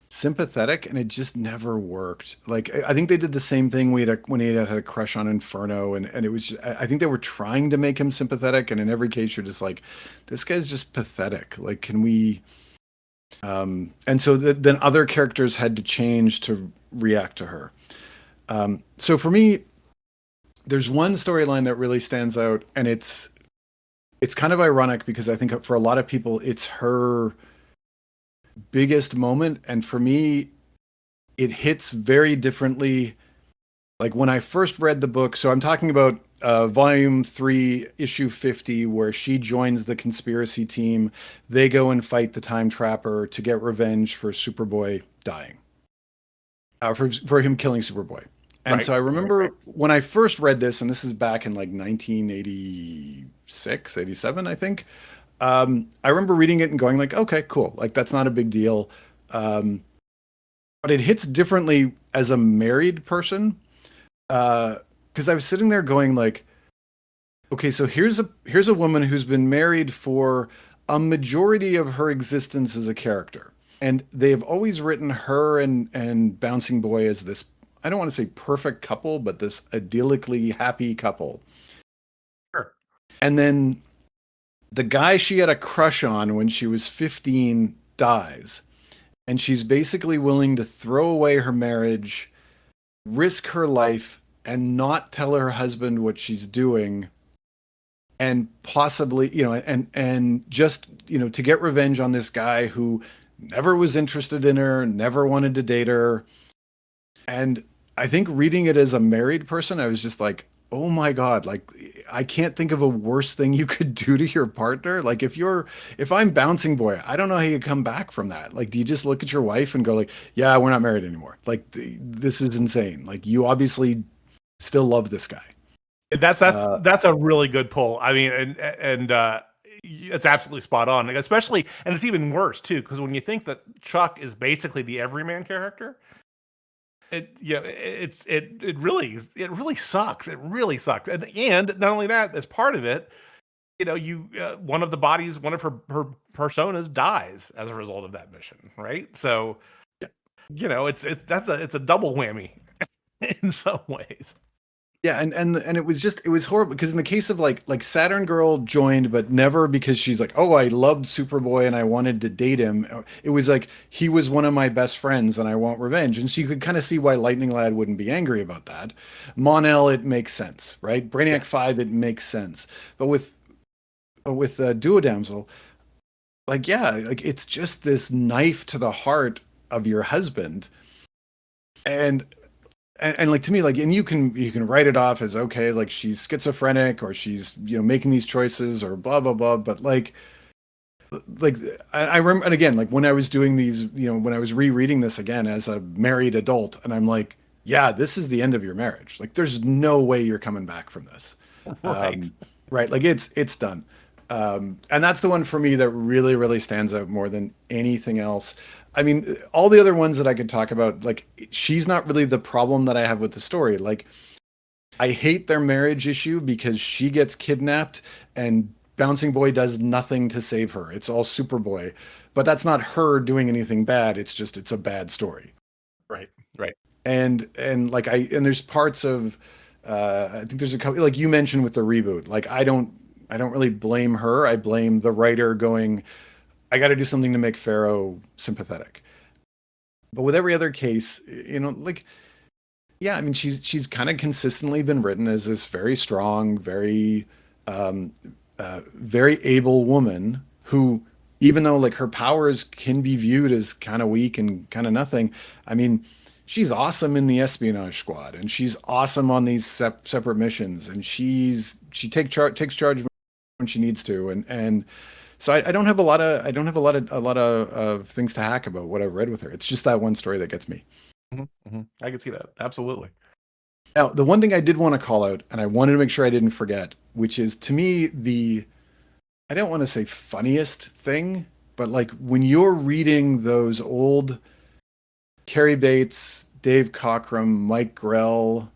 sympathetic and it just never worked. Like I think they did the same thing when he had a crush on Inferno and it was I think they were trying to make him sympathetic and in every case you're just like this guy's just pathetic. Like can we and so then other characters had to change to react to her. So for me there's one storyline that really stands out and it's kind of ironic because I think for a lot of people it's her biggest moment and for me it hits very differently. Like when I first read the book, so I'm talking about volume 3 issue 50 where she joins the conspiracy team. They go and fight the time trapper to get revenge for Superboy dying, for him killing Superboy. And right, so I right. remember when I first read this, and this is back in like 1986, 87, I think. I remember reading it and going like, okay, cool. Like that's not a big deal. Um, but it hits differently as a married person. Because I was sitting there going like, okay, so here's a woman who's been married for a majority of her existence as a character. And they have always written her and Bouncing Boy as this, I don't want to say perfect couple, but this idyllically happy couple. Sure. And then the guy she had a crush on when she was 15 dies. And she's basically willing to throw away her marriage, risk her life, and not tell her husband what she's doing and possibly and just to get revenge on this guy who never was interested in her, never wanted to date her. And I think reading it as a married person I was just like, oh my god, like I can't think of a worse thing you could do to your partner. Like if I'm Bouncing Boy, I don't know how you come back from that. Like do you just look at your wife and go like, yeah, we're not married anymore? Like this is insane. Like you obviously still love this guy. Uh, That's a really good pull. I mean, and it's absolutely spot on. Like, especially, and it's even worse too, because when you think that Chuck is basically the everyman character, it really sucks. It really sucks. And not only that, as part of it, you one of her personas dies as a result of that mission, right? So it's a double whammy in some ways. Yeah, and it was horrible because in the case of like Saturn Girl joined but never because she's like, "Oh, I loved Superboy and I wanted to date him." It was like he was one of my best friends and I want revenge. And so you could kind of see why Lightning Lad wouldn't be angry about that. Mon-El, it makes sense, right? Yeah. Brainiac 5 it makes sense. But with Duo Damsel, like yeah, like it's just this knife to the heart of your husband. And like to me like and you can write it off as okay like she's schizophrenic or she's making these choices or blah blah blah but like I remember and again like when I was doing these when I was rereading this again as a married adult and I'm like yeah this is the end of your marriage like there's no way you're coming back from this Right. right like it's done and that's the one for me that really really stands out more than anything else. I mean, all the other ones that I could talk about, like she's not really the problem that I have with the story. Like I hate their marriage issue because she gets kidnapped and Bouncing Boy does nothing to save her. It's all Superboy. But that's not her doing anything bad. It's just it's a bad story. Right. Right. And like and there's parts of I think there's a couple like you mentioned with the reboot. Like I don't really blame her. I blame the writer going, I got to do something to make Pharaoh sympathetic. But with every other case, like yeah, I mean she's kind of consistently been written as this very strong, um, very able woman who, even though like her powers can be viewed as kind of weak and kind of nothing, I mean she's awesome in the espionage squad and she's awesome on these separate missions and she takes charge when she needs to and so I don't have a lot of things to hack about what I've read with her. It's just that one story that gets me. I can see that absolutely. Now, the one thing I did want to call out, and I wanted to make sure I didn't forget, which is to me the I don't want to say funniest thing, but like when you're reading those old Carrie Bates, Dave Cockrum, Mike Grell,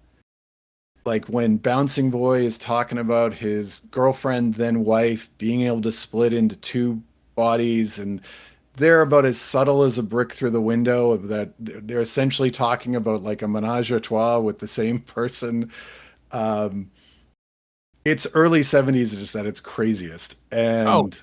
like when Bouncing Boy is talking about his girlfriend, then wife, being able to split into two bodies, and they're about as subtle as a brick through the window of that they're essentially talking about like a menage a trois with the same person. Um, it's early 70s, just that it's craziest. Oh, And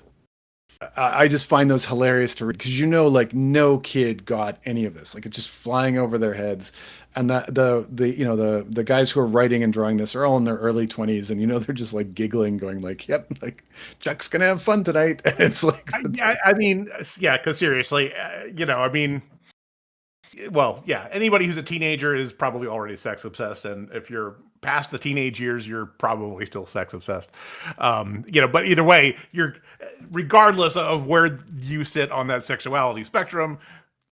I just find those hilarious to read because like no kid got any of this. Like it's just flying over their heads. And the guys who are writing and drawing this are all in their early 20s, and they're just like giggling, going like, "Yep, like Chuck's gonna have fun tonight." And it's like, yeah, I mean, yeah, because seriously, I mean, well, yeah, anybody who's a teenager is probably already sex obsessed, and if you're past the teenage years, you're probably still sex obsessed. But either way, you're regardless of where you sit on that sexuality spectrum,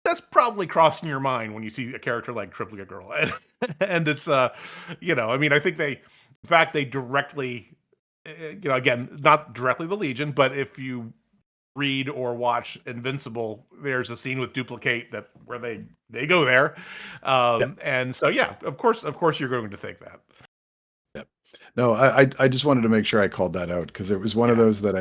that's probably crossing your mind when you see a character like Triplicate Girl, and, and it's I mean, I think in fact, they directly, again, not directly the Legion, but if you read or watch Invincible, there's a scene with Duplicate that where they go there, yep, and so yeah, of course, you're going to think that. yep. No, I just wanted to make sure I called that out because it was one of Yeah, those that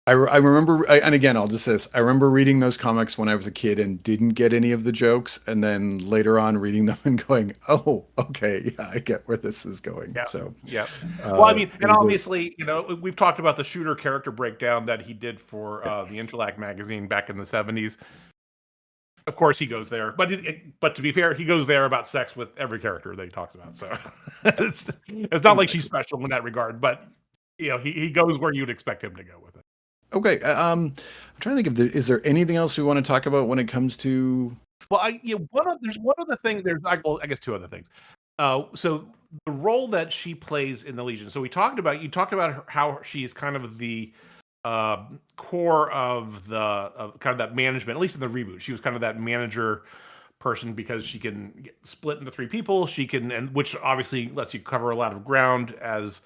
I remember, and again, I'll just say this. I remember reading those comics when I was a kid and didn't get any of the jokes, and then later on reading them and going, "Oh, okay, yeah, I get where this is going." yeah, So, yeah. Well, I mean, and it was, obviously, we've talked about the shooter character breakdown that he did for the Interlac magazine back in the '70s. Of course, he goes there, but to be fair, he goes there about sex with every character that he talks about. So it's not like she's exactly. special in that regard, but he goes where you'd expect him to go with it. Okay. I'm trying to think is there anything else we want to talk about when it comes to? Well, there's one other thing. Well, I guess two other things. So the role that she plays in the Legion. So you talked about how she's kind of the core of kind of that management. At least in the reboot, she was kind of that manager person because she can split into three people. She can, and which obviously lets you cover a lot of ground as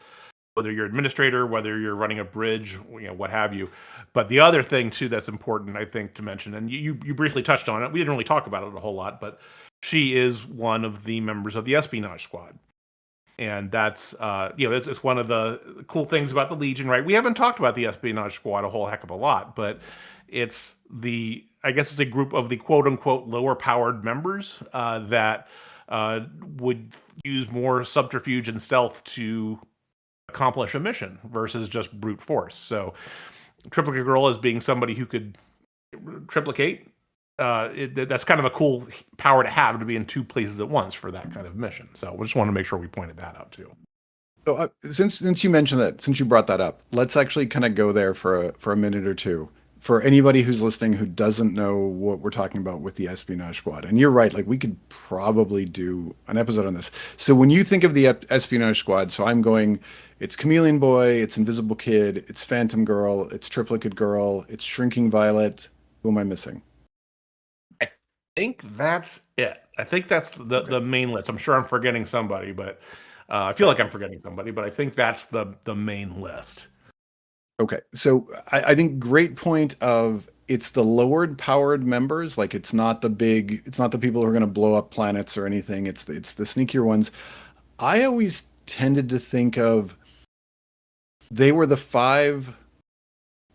whether you're administrator, whether you're running a bridge, what have you. But the other thing too that's important, I think, to mention, and you briefly touched on it. We didn't really talk about it a whole lot, but she is one of the members of the espionage squad, and that's it's one of the cool things about the Legion, right? We haven't talked about the espionage squad a whole heck of a lot, but it's I guess it's a group of the quote unquote lower powered members that would use more subterfuge and stealth to accomplish a mission versus just brute force. So Triplicate Girl as being somebody who could triplicate. That's kind of a cool power to have to be in two places at once for that kind of mission. So we just want to make sure we pointed that out too. So since you mentioned that, since you brought that up, let's actually kind of go there for a minute or two. For anybody who's listening who doesn't know what we're talking about with the espionage squad, and you're right, like we could probably do an episode on this. So when you think of the espionage squad, so I'm going, it's Chameleon Boy, it's Invisible Kid, it's Phantom Girl, it's Triplicate Girl, it's Shrinking Violet. Who am I missing? I think that's it. I think that's Okay. the main list. I'm sure I'm forgetting somebody, but I feel like I'm forgetting somebody. But I think that's the main list. Okay, so I think great point of it's the lowered powered members, like it's not the people who are going to blow up planets or anything. It's the sneakier ones. I always tended to think of they were the five,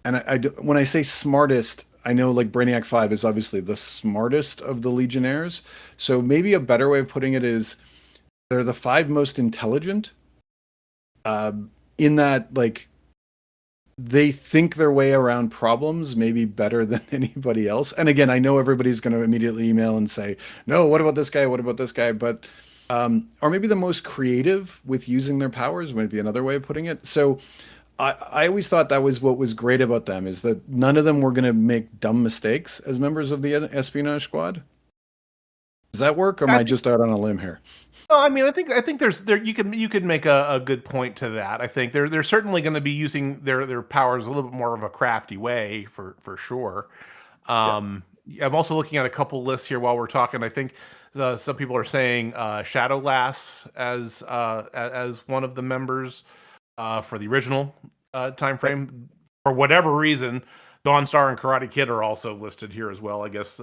and when I say smartest, I know like Brainiac 5 is obviously the smartest of the Legionnaires. So maybe a better way of putting it is they're the five most intelligent, uh, in that like they think their way around problems maybe better than anybody else. And again, I know everybody's going to immediately email and say, "No, what about this guy? What about this guy?" But or maybe the most creative with using their powers might be another way of putting it. So I always thought that was what was great about them is that none of them were going to make dumb mistakes as members of the espionage squad. Does that work, or am I I think. just out on a limb here? No, I mean, I think there you could make a good point to that. I think they're certainly going to be using their powers a little bit more of a crafty way for sure. Yeah. I'm also looking at a couple lists here while we're talking. I think some people are saying Shadowlass as one of the members for the original time Yep. frame. For whatever reason, Dawnstar and Karate Kid are also listed here as well. I guess.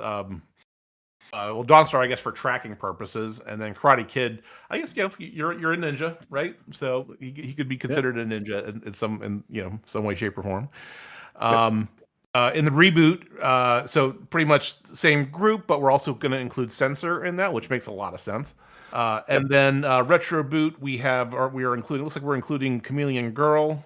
Well, Dawnstar, I guess, for tracking purposes, and then Karate Kid. I guess you're a ninja, right? So he could be Yep. considered a ninja in some way, shape, or form. Yep. Um, in the reboot, so pretty much same group, but we're also going to include Censor in that, which makes a lot of sense. Yep. And then retro boot, we are including. Looks like we're including Chameleon Girl.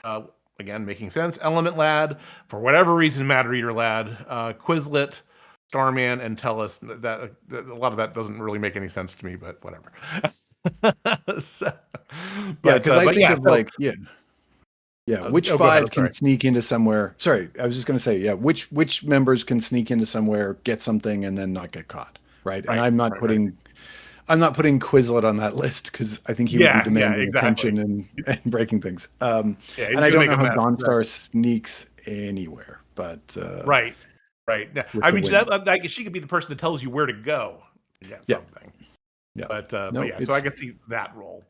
Uh, Again, making sense. Element Lad, for whatever reason, Matter Eater Lad, Quizlet, Starman, and Tellus. A lot of that doesn't really make any sense to me, but whatever. So, Yeah, because I but think yeah, of so like, yeah, which go ahead. five I'm can sorry. sneak into somewhere? Sorry, I was just going to say, yeah, which members can sneak into somewhere, get something, and then not get caught, right? And Right, right. I'm not putting Quizlet on that list because I think he would be Yeah, demanding exactly. attention and breaking things. Yeah, And he's I gonna don't make know a how mess. Dawnstar Exactly. sneaks anywhere, but Right, right. Yeah, with I the mean, wind, I guess she could be the person that tells you where to go to get yeah, something. yeah, But no, yeah, so I it's can see that role.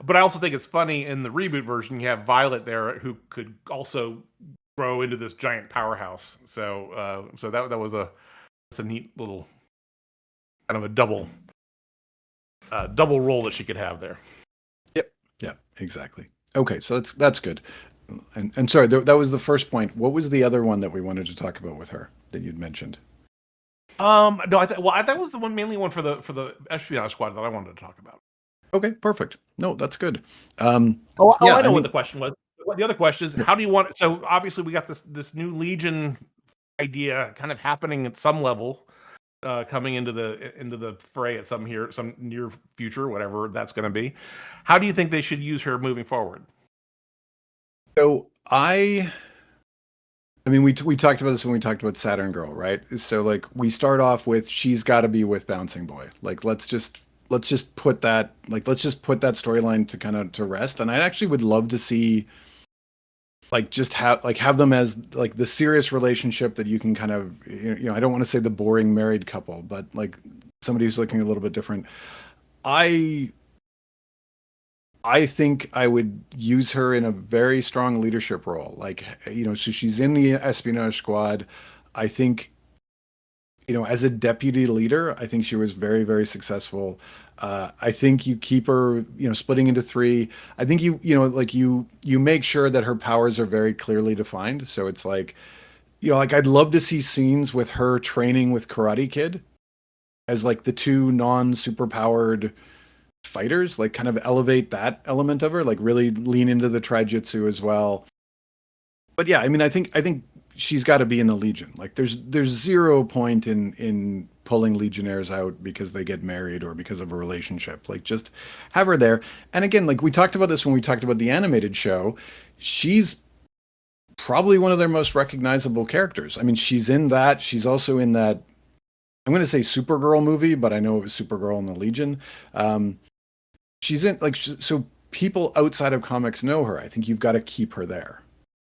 But I also think it's funny in the reboot version you have Violet there who could also grow into this giant powerhouse. So that was that's a neat little kind of a double role that she could have there. yep, yeah, exactly. Okay, so that's good. And sorry, that was the first point. What was the other one that we wanted to talk about with her that you'd mentioned? No, I thought was the one mainly one for the espionage squad that I wanted to talk about. Okay, perfect. No, that's good. Oh, Yeah, I I know what mean, the question was. The other question is, yeah, how do you want? So obviously, we got this new Legion idea kind of happening at some level, coming into the fray at some near future, whatever that's going to be. How do you think they should use her moving forward? so I mean, we talked about this when we talked about Saturn Girl, right? So like we start off with she's got to be with Bouncing Boy. Like let's just put that storyline to kind of to rest. And I actually would love to see like just have them as like the serious relationship that you can kind of I don't want to say the boring married couple, but like somebody who's looking a little bit different. I I think I would use her in a very strong leadership role. Like, so she's in the espionage squad. I think, as a deputy leader, I think she was very, very successful. I think you keep her, splitting into three. I think like you make sure that her powers are very clearly defined. So it's like, like I'd love to see scenes with her training with Karate Kid as like the two non-superpowered fighters, like kind of elevate that element of her, like really lean into the Tri-Jitsu as well. But yeah, I mean, I think she's got to be in the Legion. Like there's zero point in pulling Legionnaires out because they get married or because of a relationship. Like just have her there. And again, like we talked about this when we talked about the animated show, she's probably one of their most recognizable characters. I mean, she's in that. She's also in that. I'm going to say Supergirl movie, but I know it was Supergirl in the Legion. Um, she's in like so people outside of comics know her. I think you've got to keep her there.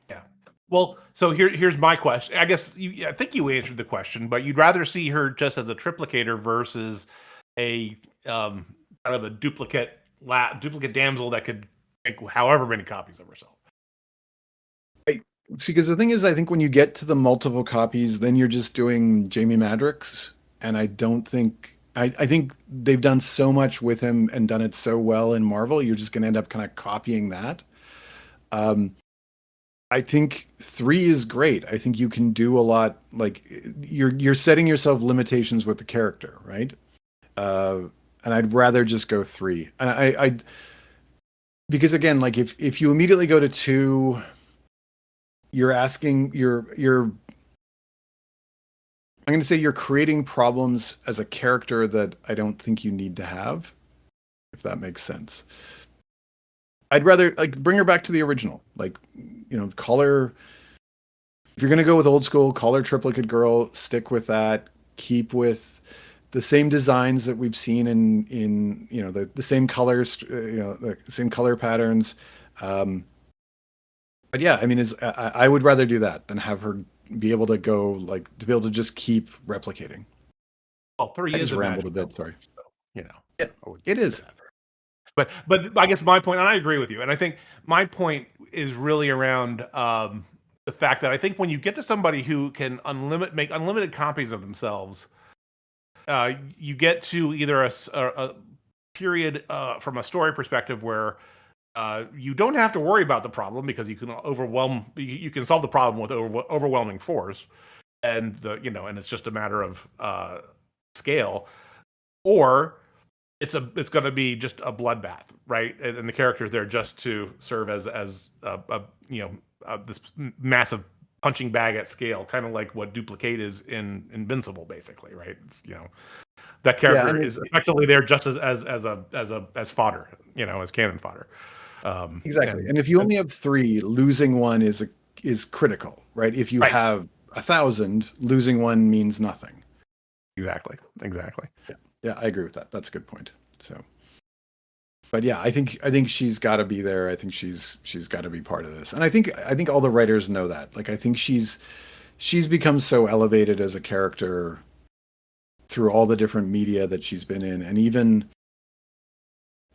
Yeah. Well, so here's my question. I think you answered the question, but you'd rather see her just as a triplicator versus a kind of a duplicate damsel that could make however many copies of herself. See, because the thing is, I think when you get to the multiple copies, then you're just doing Jamie Madrox, and I don't think I think they've done so much with him and done it so well in Marvel. You're just going to end up kind of copying that. Um, I think three is great. I think you can do a lot. Like you're setting yourself limitations with the character, right? Uh, and I'd rather just go three. And I because again, like if you immediately go to two, you're asking you're I'm going to say you're creating problems as a character that I don't think you need to have, if that makes sense. I'd rather like bring her back to the original. Like, call her if you're going to go with old school, call her Triplicate Girl, stick with that, keep with the same designs that we've seen in the same colors, the same color patterns. Um, but yeah, I mean, I would rather do that than have her be able to go like to be able to just keep replicating. Well, I 3 is just a rambled a magic bit. number, Sorry. so, you know, Yeah, I would it say is. that. But I guess my point, and I agree with you, and I think my point is really around the fact that I think when you get to somebody who can make unlimited copies of themselves, you get to either a period from a story perspective where you don't have to worry about the problem because you can solve the problem with overwhelming force, and and it's just a matter of scale, or it's going to be just a bloodbath, right? And the character's there just to serve as this massive punching bag at scale, kind of like what Duplicate is in Invincible, basically, right? It's, that Yeah, character and is effectively there just as fodder, as cannon fodder. exactly. And if you only have three, losing one is critical, right? If you Right, have 1,000, losing one means nothing. exactly. Yeah, yeah, I agree with that. That's a good point. So, but yeah, I think she's got to be there. I think she's got to be part of this. And I think all the writers know that. Like I think she's become so elevated as a character through all the different media that she's been in, and even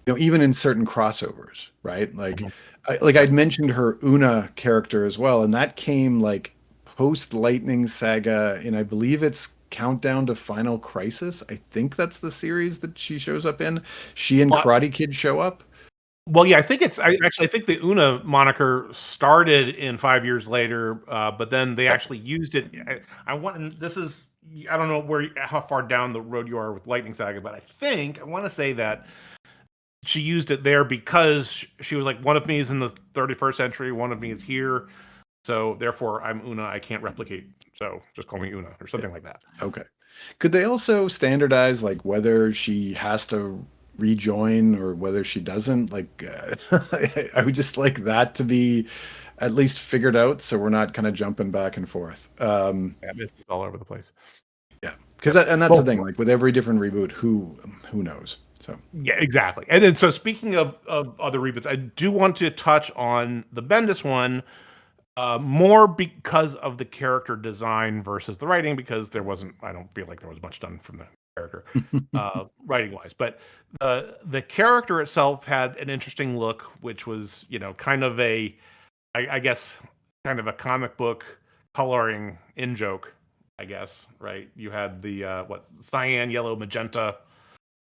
in certain crossovers, right? Like, Mhm. like I'd mentioned her Una character as well, and that came like post Lightning Saga, and I believe it's Countdown to Final Crisis. I think that's the series that she shows up in. She and Well, Karate Kid show up. Well, yeah, I think I think the Una moniker started in 5 years later, but then they Yep. actually used it. I want, and this is, I don't know how far down the road you are with Lightning Saga, but I want to say that she used it there because she was like, one of me is in the 31st century, one of me is here, so therefore I'm Una. I can't replicate, so just call me Una or Yeah. something like that. Okay. Could they also standardize like whether she has to rejoin or whether she doesn't? Like, I would just like that to be at least figured out so we're not kind of jumping back and forth. Yeah, it's all over the place. Yeah, because Yep. and that's the Well, thing. Like with every different reboot, who knows? So yeah, exactly. And then, so speaking of other reboots, I do want to touch on the Bendis one, more because of the character design versus the writing, because I don't feel like there was much done from the character writing wise. But the character itself had an interesting look, which was, kind of I guess, kind of a comic book coloring in joke, I guess, right? You had the cyan, yellow, magenta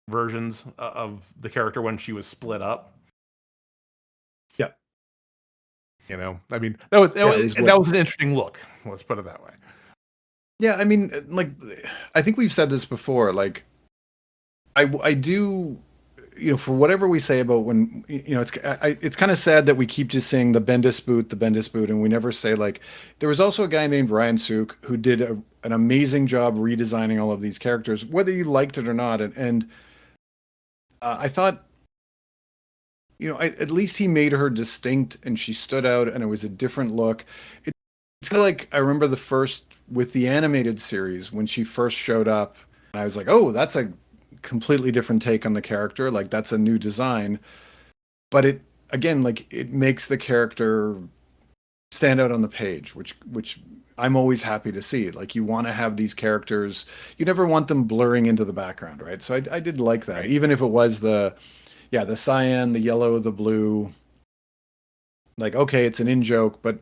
versions of the character when she was split up. yeah, I mean, that was yeah, it was what. that was an interesting look. Let's put it that way. Yeah, I mean, like I think we've said this before. Like I do, for whatever we say about when, it's kind of sad that we keep just saying the Bendis boot, and we never say like there was also a guy named Ryan Sook who did an amazing job redesigning all of these characters, whether you liked it or not. And I thought, at least he made her distinct and she stood out, and it was a different look. It's kind of like I remember the first with the animated series when she first showed up, and I was like, oh, that's a completely different take on the character. Like that's a new design, but it again, like it makes the character stand out on the page, which I'm always happy to see. Like you want to have these characters, you never want them blurring into the background, right? So I did like that, Right. even if it was the cyan, the yellow, the blue. Like okay, it's an in joke, but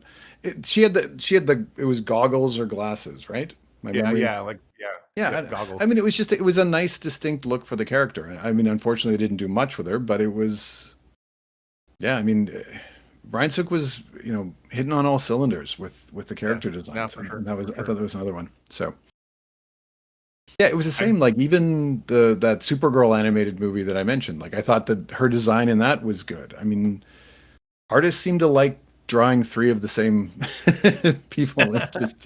she had the it was goggles or glasses, right? My Yeah. memory. Yeah. Like, yeah. Yeah, Yep. Goggles. I mean, it was a nice, distinct look for the character. I mean, unfortunately, they didn't do much with her, but it was, yeah. I mean, Brian Sook was, hitting on all cylinders with the Yeah. character No, designs, for and sure. that was For I sure. thought that was another one. So yeah, it was the I, same. Like even that Supergirl animated movie that I mentioned. Like I thought that her design in that was good. I mean, artists seem to like drawing three of the same people. It just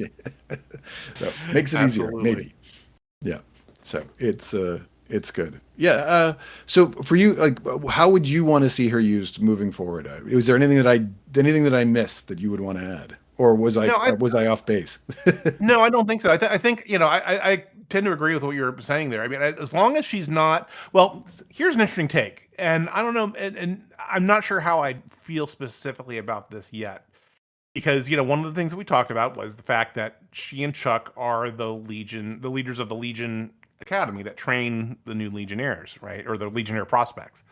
so makes it easier, Absolutely. maybe. Yeah. So it's good. Yeah. So for you, like, how would you want to see her used moving forward? Was there anything that I missed that you would want to add, or No, was I off base? no, I don't think so. I think, I tend to agree with what you're saying there. I mean, as long as she's not, well, here's an interesting take, and I don't know, and I'm not sure how I feel specifically about this yet. because one of the things that we talked about was the fact that she and Chuck are the leaders of the Legion Academy that train the new Legionnaires, right, or the Legionnaire prospects.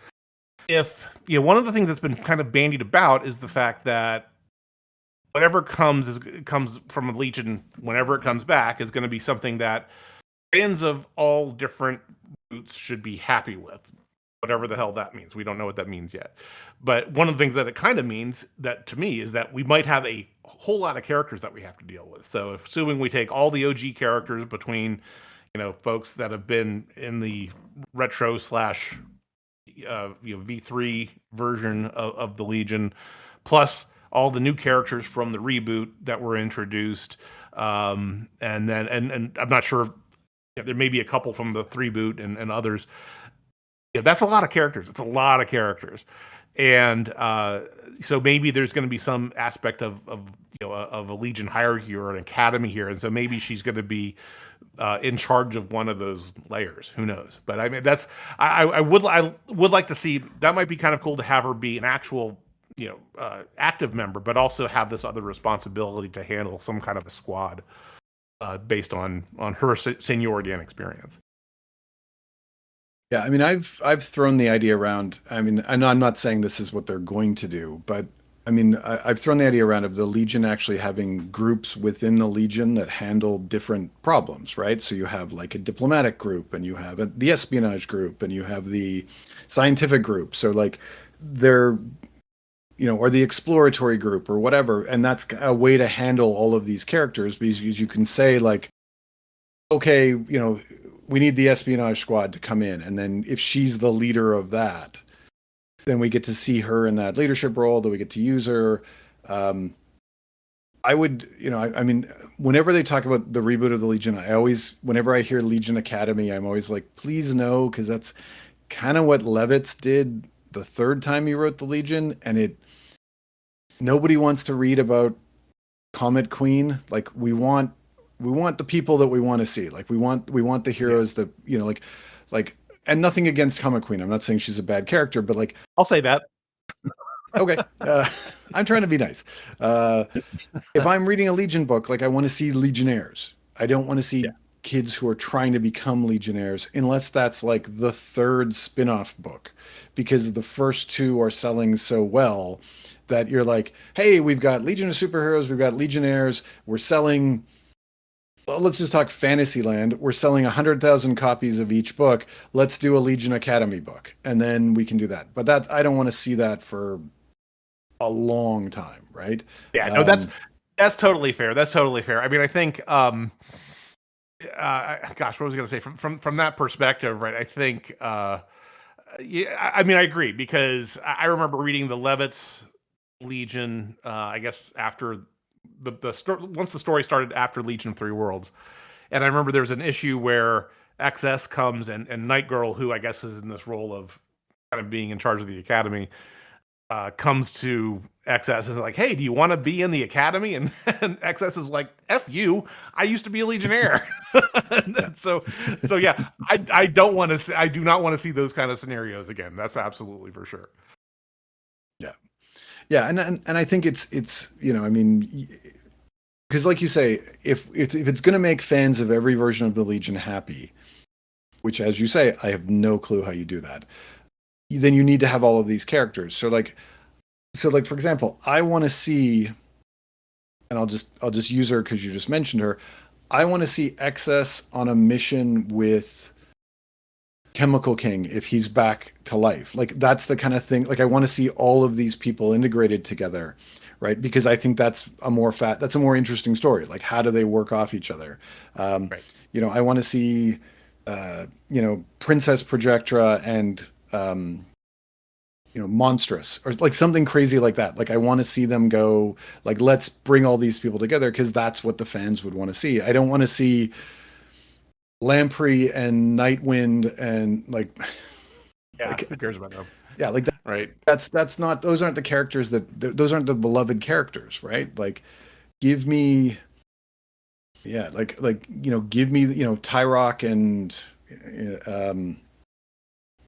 If one of the things that's been kind of bandied about is the fact that whatever comes from a Legion, whenever it comes back, is going to be something that fans of all different routes should be happy with, whatever the hell that means. We don't know what that means yet. But one of the things that it kind of means, that to me, is that we might have a whole lot of characters that we have to deal with. So assuming we take all the OG characters between, folks that have been in the retro slash V3 version of the Legion, plus all the new characters from the reboot that were introduced, and then and I'm not sure if there may be a couple from the 3 boot and others. That's a lot of characters. It's a lot of characters, and so maybe there's going to be some aspect of a Legion hierarchy or an academy here, and so maybe she's going to be in charge of one of those layers. Who knows? But I mean, I would like to see that. Might be kind of cool to have her be an actual active member, but also have this other responsibility to handle some kind of a squad based on her seniority and experience. Yeah, I mean, I've thrown the idea around. I mean, I know I'm not saying this is what they're going to do, but I mean, I've thrown the idea around of the Legion actually having groups within the Legion that handle different problems, right? So you have like a diplomatic group, and you have the espionage group, and you have the scientific group. So like they're, or the exploratory group or whatever, and that's a way to handle all of these characters, because you can say like, okay, we need the espionage squad to come in, and then if she's the leader of that, then we get to see her in that leadership role, that we get to use her. I would, I mean, whenever they talk about the reboot of the Legion, whenever I hear Legion Academy, I'm always like, please no, because that's kind of what Levitz did the third time he wrote the Legion, and nobody wants to read about Comet Queen. Like we want the people that we want to see. Like we want the heroes that, like, and nothing against Comet Queen. I'm not saying she's a bad character, but like, I'll say that. Okay. I'm trying to be nice. If I'm reading a Legion book, like I want to see Legionnaires. I don't want to see kids who are trying to become Legionnaires, unless that's like the third spin-off book, because the first 2 are selling so well that you're like, hey, we've got Legion of Superheroes, we've got Legionnaires, we're selling, well, let's just talk Fantasyland. We're selling 100,000 copies of each book. Let's do a Legion Academy book, and then we can do that. But I don't want to see that for a long time, right? Yeah, no, that's totally fair. That's totally fair. I mean, I think, gosh, what was I going to say from that perspective, right? I think, yeah, I mean, I agree, because I remember reading the Levitz Legion, I guess after once the story started after Legion of 3 Worlds, and I remember there's an issue where XS comes and Night Girl, who I guess is in this role of kind of being in charge of the academy, comes to XS and is like, hey, do you want to be in the academy? And XS is like, F you, I used to be a Legionnaire. so yeah, I do not want to see those kind of scenarios again. That's absolutely for sure. Yeah, and I think it's I mean, because like you say, if it's going to make fans of every version of the Legion happy, which, as you say, I have no clue how you do that, then you need to have all of these characters. So like for example, I want to see, and I'll just use her because you just mentioned her. I want to see XS on a mission with Chemical King if he's back to life. Like that's the kind of thing. Like I want to see all of these people integrated together, right? Because I think that's a more interesting story. Like how do they work off each other? Right. I want to see, Princess Projectra and Monstrous, or like something crazy like that. Like I want to see them go, like, let's bring all these people together, because that's what the fans would want to see. I don't want to see Lamprey and Nightwind and like, yeah, like, who cares about them? Yeah, like that, right. That's not, those aren't the characters those aren't the beloved characters, right? Like, give me, yeah, give me, Tyrock and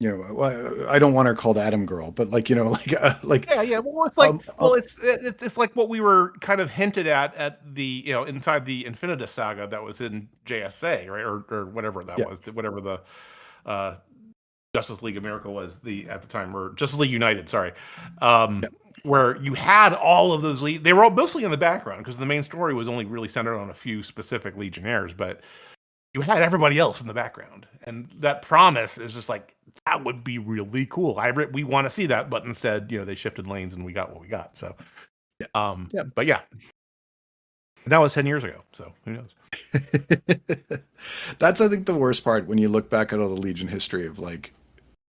I don't want her called Atom Girl, but like, like, Yeah, yeah. Well, it's like, um, well, um, it's like what we were kind of hinted at the inside the Infinitus saga that was in JSA, right, or whatever that yeah, was, whatever the uh, Justice League America was the at the time, or Justice League United, sorry, yeah, where you had all of those they were all mostly in the background because the main story was only really centered on a few specific Legionnaires, but you had everybody else in the background, and that promise is just like that would be really cool. We want to see that, but instead, they shifted lanes and we got what we got. So, yeah, yeah. but yeah, that was 10 years ago. So who knows? That's, I think, the worst part when you look back at all the Legion history of like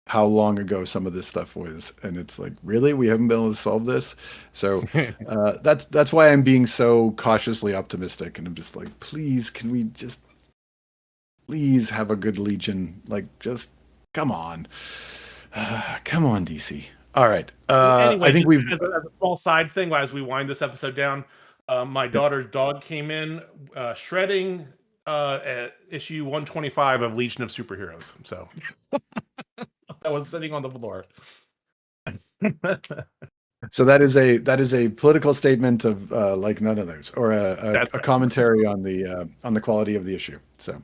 how long ago some of this stuff was, and it's like, really, we haven't been able to solve this. So that's why I'm being so cautiously optimistic, and I'm just like, please, can we just please have a good Legion? Like, just come on, come on, DC. All right, Anyway, I think just we've. as a small side thing, as we wind this episode down, my Yep. daughter's dog came in shredding at issue 125 of Legion of Superheroes. So that was sitting on the floor. So that is a political statement of like none others, or That's a commentary on the quality of the issue. So,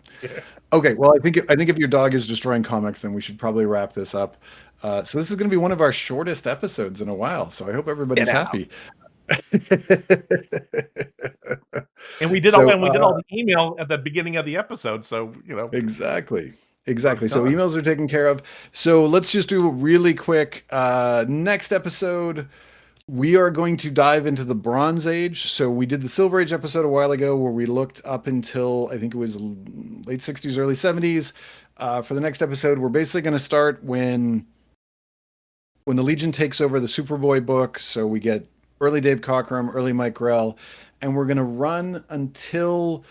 okay, well, I think if your dog is destroying comics, then we should probably wrap this up. So this is going to be one of our shortest episodes in a while. So I hope Get everybody's out. happy. And we did all So and we did all the email at the beginning of the episode. So exactly. work's Exactly. So done. emails are taken care of. So let's just do a really quick next episode. We are going to dive into the Bronze Age. So we did the Silver Age episode a while ago where we looked up until I think it was late 60s, early 70s. For the next episode, we're basically going to start when the Legion takes over the Superboy book. So we get early Dave Cockrum, early Mike Grell, and we're going to run until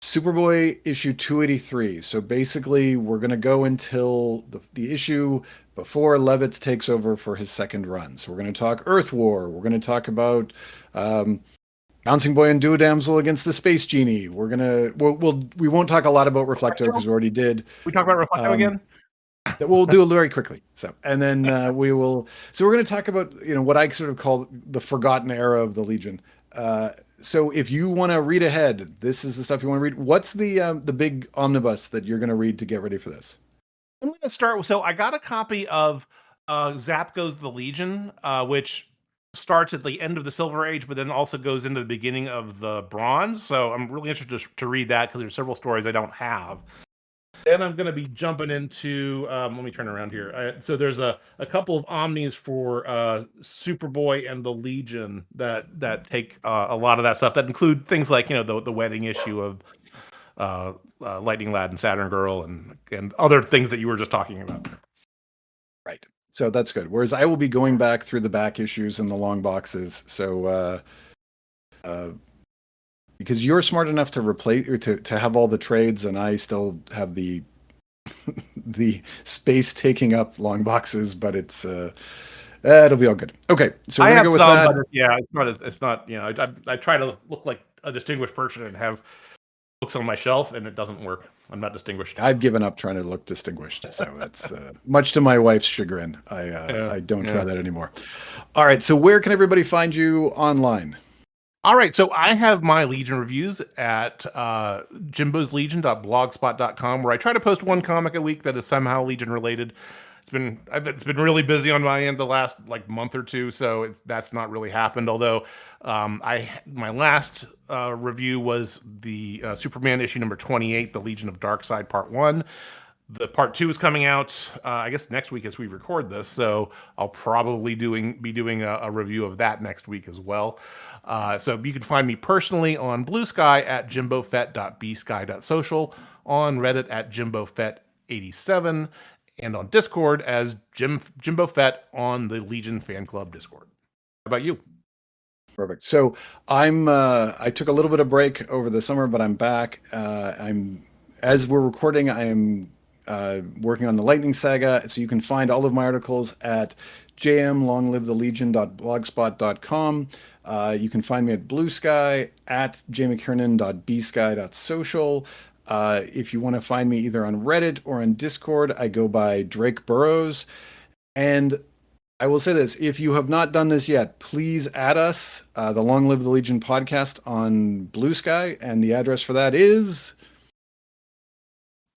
Superboy issue 283. So basically, we're going to go until the issue before Levitz takes over for his second run. So we're going to talk Earth War. We're going to talk about Bouncing Boy and Damsel against the Space Genie. We won't talk a lot about Reflecto because we already did. We talk about Reflecto again? That we'll do it very quickly. So, and then we will. So we're going to talk about what I sort of call the forgotten era of the Legion. So if you want to read ahead, this is the stuff you want to read. What's the big omnibus that you're going to read to get ready for this? I'm going to start. So I got a copy of Zap Goes the Legion, which starts at the end of the Silver Age, but then also goes into the beginning of the Bronze. So I'm really interested to read that because there's several stories I don't have. Then I'm going to be jumping into. Let me turn around here. So there's a couple of omnis for Superboy and the Legion that take a lot of that stuff. That include things like the wedding issue of Lightning Lad and Saturn Girl and other things that you were just talking about. Right. So that's good. Whereas I will be going back through the back issues and the long boxes. So because you're smart enough to replace or to have all the trades, and I still have the the space taking up long boxes, but it'll be all good. Okay, so we're I gonna have go with some, that. but it's not. I try to look like a distinguished person and have books on my shelf, and it doesn't work. I'm not distinguished. I've given up trying to look distinguished, so that's much to my wife's chagrin. I don't try that anymore. All right, so where can everybody find you online? All right, so I have my Legion reviews at jimboslegion.blogspot.com, where I try to post one comic a week that is somehow Legion related. It's been really busy on my end the last month or two, so that's not really happened. Although my last review was the Superman issue number 28, the Legion of Darkseid Part 1. The part 2 is coming out, I guess, next week as we record this. So I'll probably be doing a review of that next week as well. So you can find me personally on Blue Sky at jimbofett.bsky.social, on Reddit at jimbofett87, and on Discord as Jimbo Fett on the Legion Fan Club Discord. How about you? Perfect. So I took a little bit of break over the summer, but I'm back. As we're recording, I am working on the Lightning Saga. So you can find all of my articles at jmlonglivethelegion.blogspot.com. You can find me at Blue Sky at jmckernan.bsky.social. If you want to find me either on Reddit or on Discord, I go by Drake Burrows. And I will say this, if you have not done this yet, please add us, the Long Live the Legion podcast on Blue Sky, and the address for that is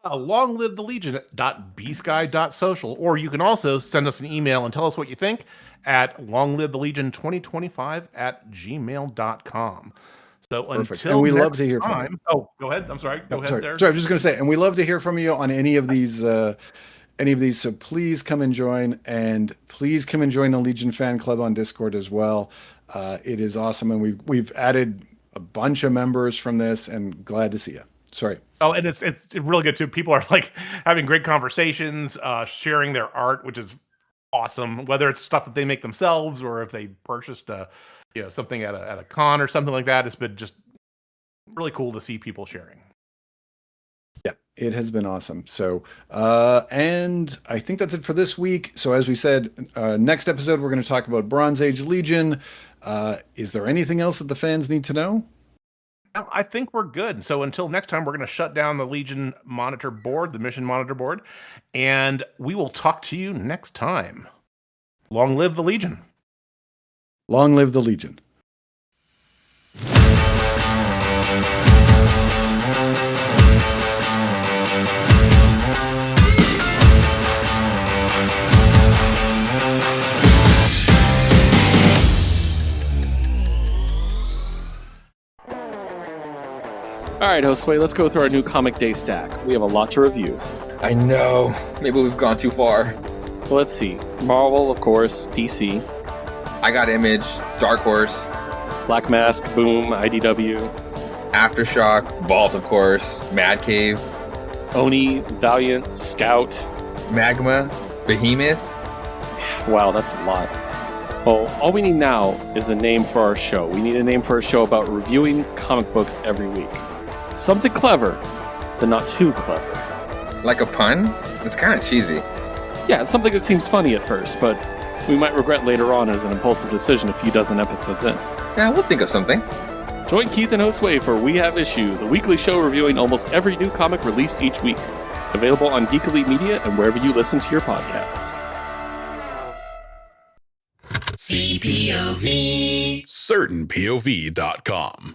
longlivethelegion.bsky.social, or you can also send us an email and tell us what you think at longlivethelegion2025@gmail.com. So perfect. until And we next love to hear time, from you. oh, go ahead. I'm sorry. Go ahead there. Sorry, I was just going to say, and we love to hear from you on any of these. So please come and join, and please come and join the Legion fan club on Discord as well. It is awesome, and we've added a bunch of members from this, and glad to see you. Sorry. Oh, and it's really good too. People are like having great conversations, sharing their art, which is awesome. Whether it's stuff that they make themselves or if they purchased something at a con or something like that, it's been just really cool to see people sharing. Yeah, it has been awesome. So, and I think that's it for this week. So as we said, next episode, we're going to talk about Bronze Age Legion. Is there anything else that the fans need to know? Well, I think we're good. So until next time, we're going to shut down the Legion monitor board, the mission monitor board, and we will talk to you next time. Long live the Legion. Long live the Legion. All right, Josue, let's go through our new Comic Day stack. We have a lot to review. I know. Maybe we've gone too far. Well, let's see. Marvel, of course. DC. I got Image, Dark Horse, Black Mask, Boom, IDW. Aftershock, Vault, of course, Mad Cave, Oni, Valiant, Scout. Magma, Behemoth. Wow, that's a lot. Well, all we need now is a name for our show. We need a name for a show about reviewing comic books every week. Something clever, but not too clever. Like a pun? It's kind of cheesy. Yeah, it's something that seems funny at first, but we might regret later on as an impulsive decision a few dozen episodes in. Yeah, we'll think of something. Join Keith and Josue for We Have Issues, a weekly show reviewing almost every new comic released each week. Available on Geek Elite Media and wherever you listen to your podcasts. CPOV. CertainPOV.com.